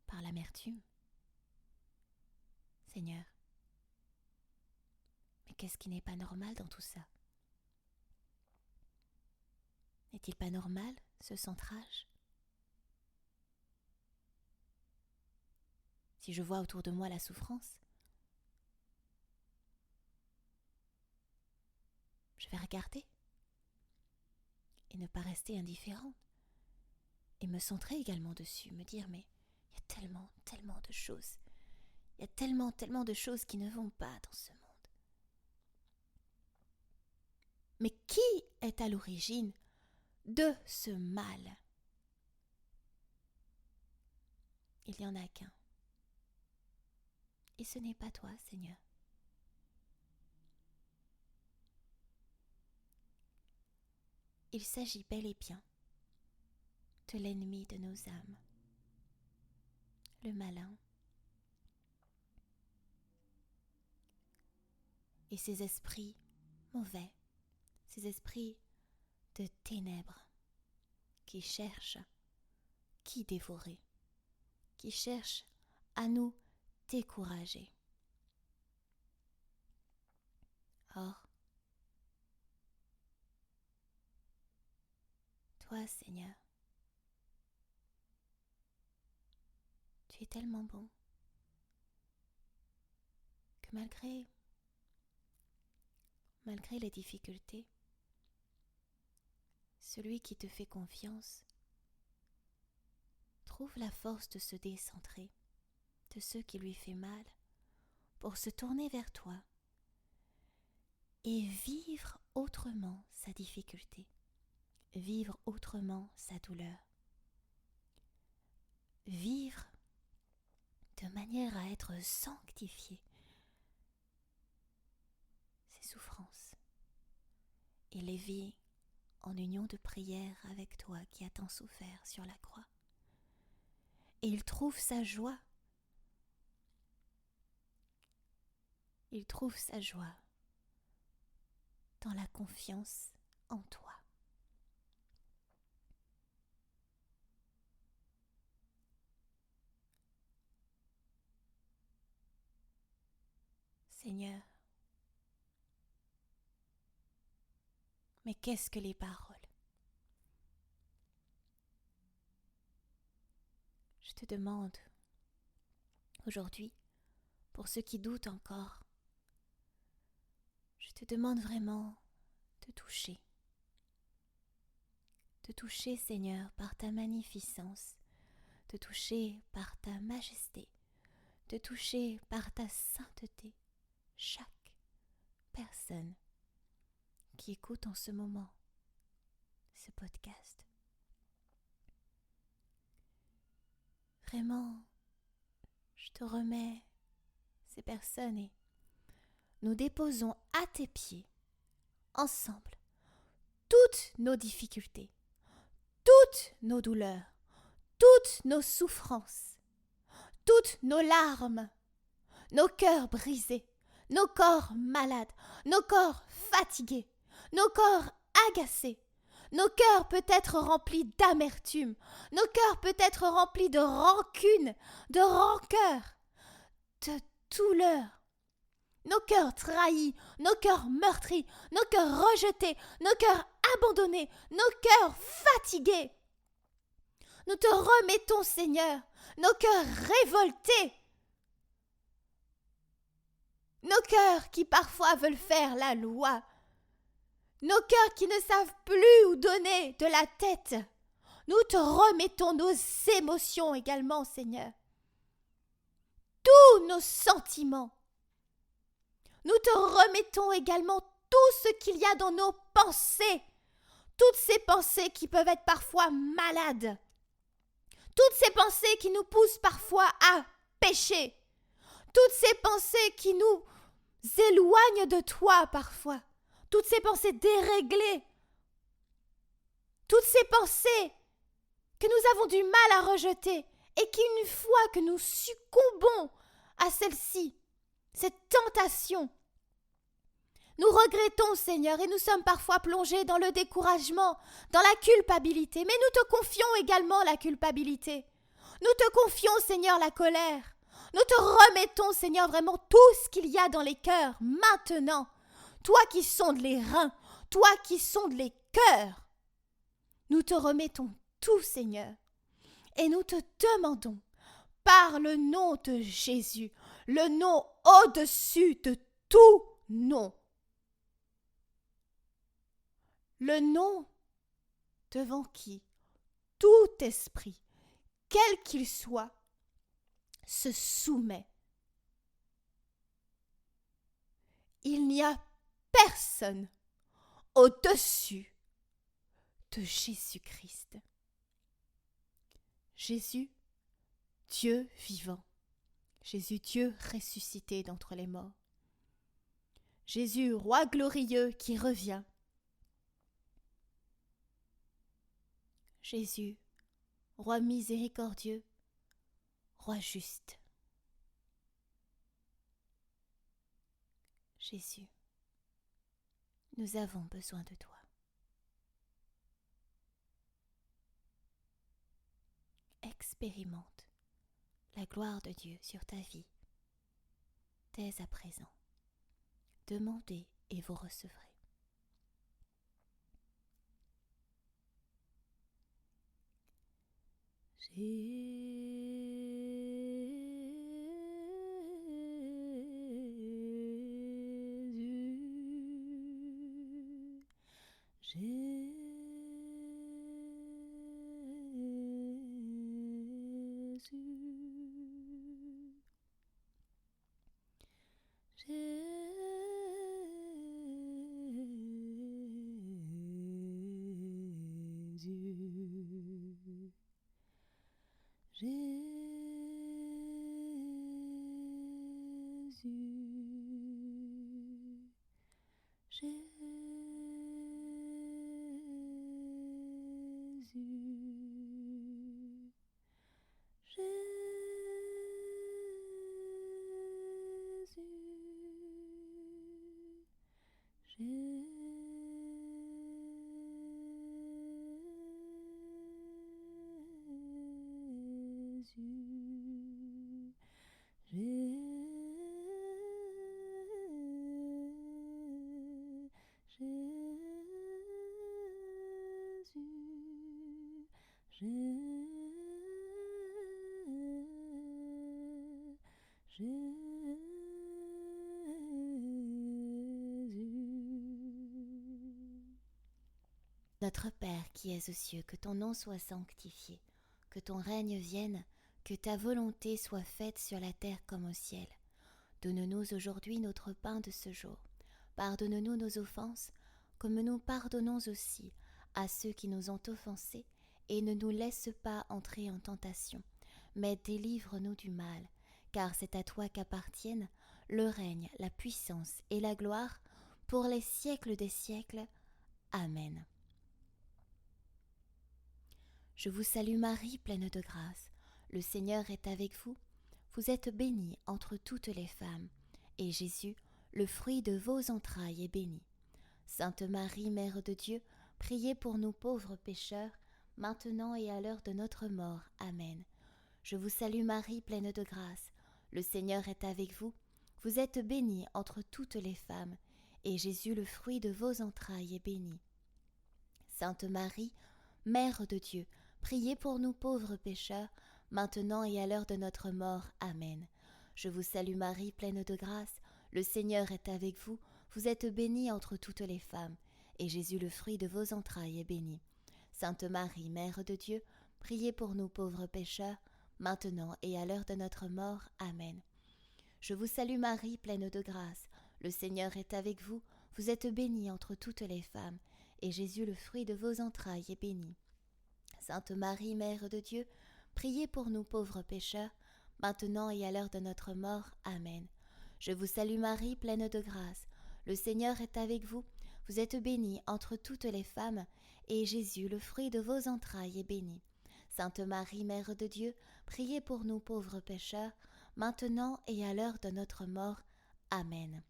par l'amertume. Seigneur, mais qu'est-ce qui n'est pas normal dans tout ça ? N'est-il pas normal, ce centrage ? Si je vois autour de moi la souffrance, je vais regarder et ne pas rester indifférente et me centrer également dessus, me dire mais il y a tellement, tellement de choses, il y a tellement, tellement de choses qui ne vont pas dans ce monde. Mais qui est à l'origine de ce mal ? Il n'y en a qu'un. Et ce n'est pas toi, Seigneur. Il s'agit bel et bien de l'ennemi de nos âmes, le malin. Et ces esprits mauvais, ces esprits de ténèbres qui cherchent qui dévorer, qui cherchent à nous décourager. Or, toi, Seigneur, tu es tellement bon que malgré les difficultés, celui qui te fait confiance trouve la force de se décentrer de ce qui lui fait mal pour se tourner vers toi et vivre autrement sa difficulté, vivre autrement sa douleur, vivre de manière à être sanctifié ses souffrances et les vit en union de prière avec toi qui as tant souffert sur la croix. Et il trouve sa joie il trouve sa joie dans la confiance en toi. Seigneur, mais qu'est-ce que les paroles? Je te demande aujourd'hui, pour ceux qui doutent encore, je te demande vraiment de toucher. De toucher, Seigneur, par ta magnificence, de toucher par ta majesté, de toucher par ta sainteté chaque personne qui écoute en ce moment ce podcast. Vraiment, je te remets ces personnes et nous déposons à tes pieds, ensemble, toutes nos difficultés, toutes nos douleurs, toutes nos souffrances, toutes nos larmes, nos cœurs brisés, nos corps malades, nos corps fatigués, nos corps agacés, nos cœurs peut-être remplis d'amertume, nos cœurs peut-être remplis de rancune, de rancœur, de douleur, nos cœurs trahis, nos cœurs meurtris, nos cœurs rejetés, nos cœurs abandonnés, nos cœurs fatigués. Nous te remettons, Seigneur, nos cœurs révoltés, nos cœurs qui parfois veulent faire la loi, nos cœurs qui ne savent plus où donner de la tête. Nous te remettons nos émotions également, Seigneur, tous nos sentiments. Nous te remettons également tout ce qu'il y a dans nos pensées, toutes ces pensées qui peuvent être parfois malades, toutes ces pensées qui nous poussent parfois à pécher, toutes ces pensées qui nous éloignent de toi parfois, toutes ces pensées déréglées, toutes ces pensées que nous avons du mal à rejeter et qui, une fois que nous succombons à celle-ci, cette tentation, nous regrettons, Seigneur, et nous sommes parfois plongés dans le découragement, dans la culpabilité, mais nous te confions également la culpabilité. Nous te confions, Seigneur, la colère. Nous te remettons, Seigneur, vraiment tout ce qu'il y a dans les cœurs, maintenant. Toi qui sondes les reins, toi qui sondes les cœurs. Nous te remettons tout, Seigneur, et nous te demandons, par le nom de Jésus, le nom au-dessus de tout nom, le nom devant qui tout esprit, quel qu'il soit, se soumet. Il n'y a personne au-dessus de Jésus-Christ. Jésus, Dieu vivant. Jésus, Dieu ressuscité d'entre les morts. Jésus, roi glorieux qui revient. Jésus, roi miséricordieux, roi juste. Jésus, nous avons besoin de toi. Expérimente la gloire de Dieu sur ta vie dès à présent. Demandez et vous recevrez. Notre Père qui es aux cieux, que ton nom soit sanctifié, que ton règne vienne, que ta volonté soit faite sur la terre comme au ciel. Donne-nous aujourd'hui notre pain de ce jour. Pardonne-nous nos offenses, comme nous pardonnons aussi à ceux qui nous ont offensés, et ne nous laisse pas entrer en tentation, mais délivre-nous du mal, car c'est à toi qu'appartiennent le règne, la puissance et la gloire, pour les siècles des siècles. Amen. Je vous salue Marie, pleine de grâce. Le Seigneur est avec vous. Vous êtes bénie entre toutes les femmes, et Jésus, le fruit de vos entrailles, est béni. Sainte Marie, Mère de Dieu, priez pour nous pauvres pécheurs, maintenant et à l'heure de notre mort. Amen. Je vous salue Marie, pleine de grâce. Le Seigneur est avec vous. Vous êtes bénie entre toutes les femmes, et Jésus, le fruit de vos entrailles, est béni. Sainte Marie, Mère de Dieu, priez pour nous pauvres pécheurs, maintenant et à l'heure de notre mort. Amen. Je vous salue Marie, pleine de grâce. Le Seigneur est avec vous. Vous êtes bénie entre toutes les femmes, et Jésus, le fruit de vos entrailles, est béni. Sainte Marie, Mère de Dieu, priez pour nous pauvres pécheurs, maintenant et à l'heure de notre mort. Amen. Je vous salue Marie, pleine de grâce. Le Seigneur est avec vous. Vous êtes bénie entre toutes les femmes, et Jésus, le fruit de vos entrailles, est béni. Sainte Marie, Mère de Dieu, priez pour nous pauvres pécheurs, maintenant et à l'heure de notre mort. Amen. Je vous salue Marie, pleine de grâce. Le Seigneur est avec vous. Vous êtes bénie entre toutes les femmes, et Jésus, le fruit de vos entrailles, est béni. Sainte Marie, Mère de Dieu, priez pour nous pauvres pécheurs, maintenant et à l'heure de notre mort. Amen.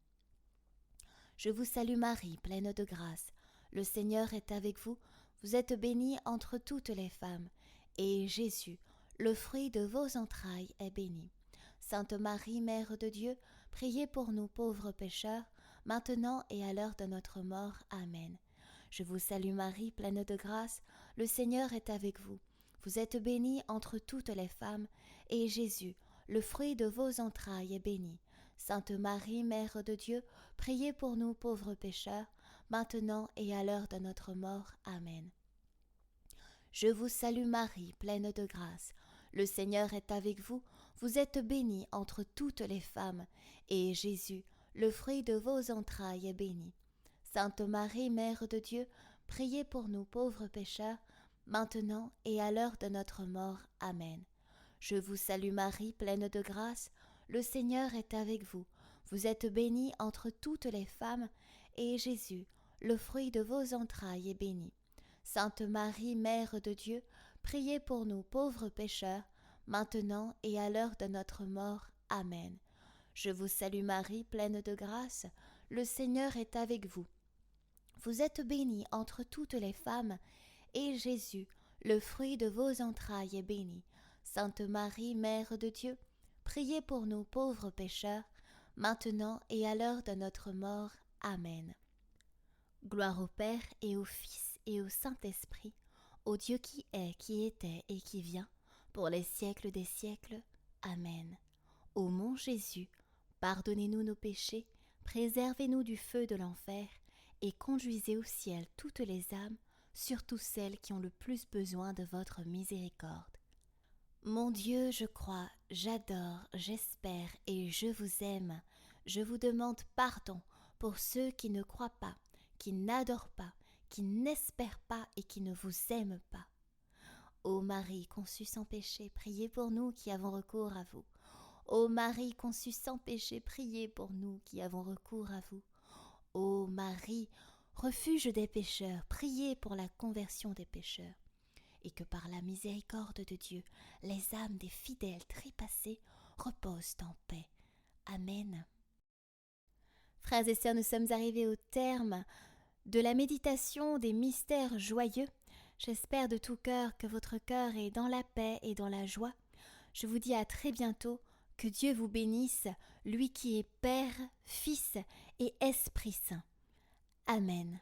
Je vous salue Marie, pleine de grâce. Le Seigneur est avec vous. Vous êtes bénie entre toutes les femmes, et Jésus, le fruit de vos entrailles, est béni. Sainte Marie, Mère de Dieu, priez pour nous pauvres pécheurs, maintenant et à l'heure de notre mort. Amen. Je vous salue Marie, pleine de grâce, le Seigneur est avec vous. Vous êtes bénie entre toutes les femmes, et Jésus, le fruit de vos entrailles, est béni. Sainte Marie, Mère de Dieu, priez pour nous pauvres pécheurs, maintenant et à l'heure de notre mort. Amen. Je vous salue Marie, pleine de grâce. Le Seigneur est avec vous. Vous êtes bénie entre toutes les femmes, et Jésus, le fruit de vos entrailles, est béni. Sainte Marie, Mère de Dieu, priez pour nous pauvres pécheurs, maintenant et à l'heure de notre mort. Amen. Je vous salue Marie, pleine de grâce. Le Seigneur est avec vous. Vous êtes bénie entre toutes les femmes, et Jésus, le fruit de vos entrailles, est béni. Sainte Marie, Mère de Dieu, priez pour nous pauvres pécheurs, maintenant et à l'heure de notre mort. Amen. Je vous salue Marie, pleine de grâce. Le Seigneur est avec vous. Vous êtes bénie entre toutes les femmes, et Jésus, le fruit de vos entrailles, est béni. Sainte Marie, Mère de Dieu, priez pour nous pauvres pécheurs, maintenant et à l'heure de notre mort. Amen. Gloire au Père et au Fils et au Saint-Esprit, au Dieu qui est, qui était et qui vient, pour les siècles des siècles. Amen. Ô mon Jésus, pardonnez-nous nos péchés, préservez-nous du feu de l'enfer, et conduisez au ciel toutes les âmes, surtout celles qui ont le plus besoin de votre miséricorde. Mon Dieu, je crois, j'adore, j'espère et je vous aime. Je vous demande pardon pour ceux qui ne croient pas, qui n'adorent pas, qui n'espèrent pas et qui ne vous aiment pas. Ô Marie conçue sans péché, priez pour nous qui avons recours à vous. Ô Marie conçue sans péché, priez pour nous qui avons recours à vous. Ô Marie, refuge des pécheurs, priez pour la conversion des pécheurs. Et que par la miséricorde de Dieu, les âmes des fidèles trépassés reposent en paix. Amen. Frères et sœurs, nous sommes arrivés au terme de la méditation des mystères joyeux. J'espère de tout cœur que votre cœur est dans la paix et dans la joie. Je vous dis à très bientôt. Que Dieu vous bénisse, lui qui est Père, Fils et Esprit Saint. Amen.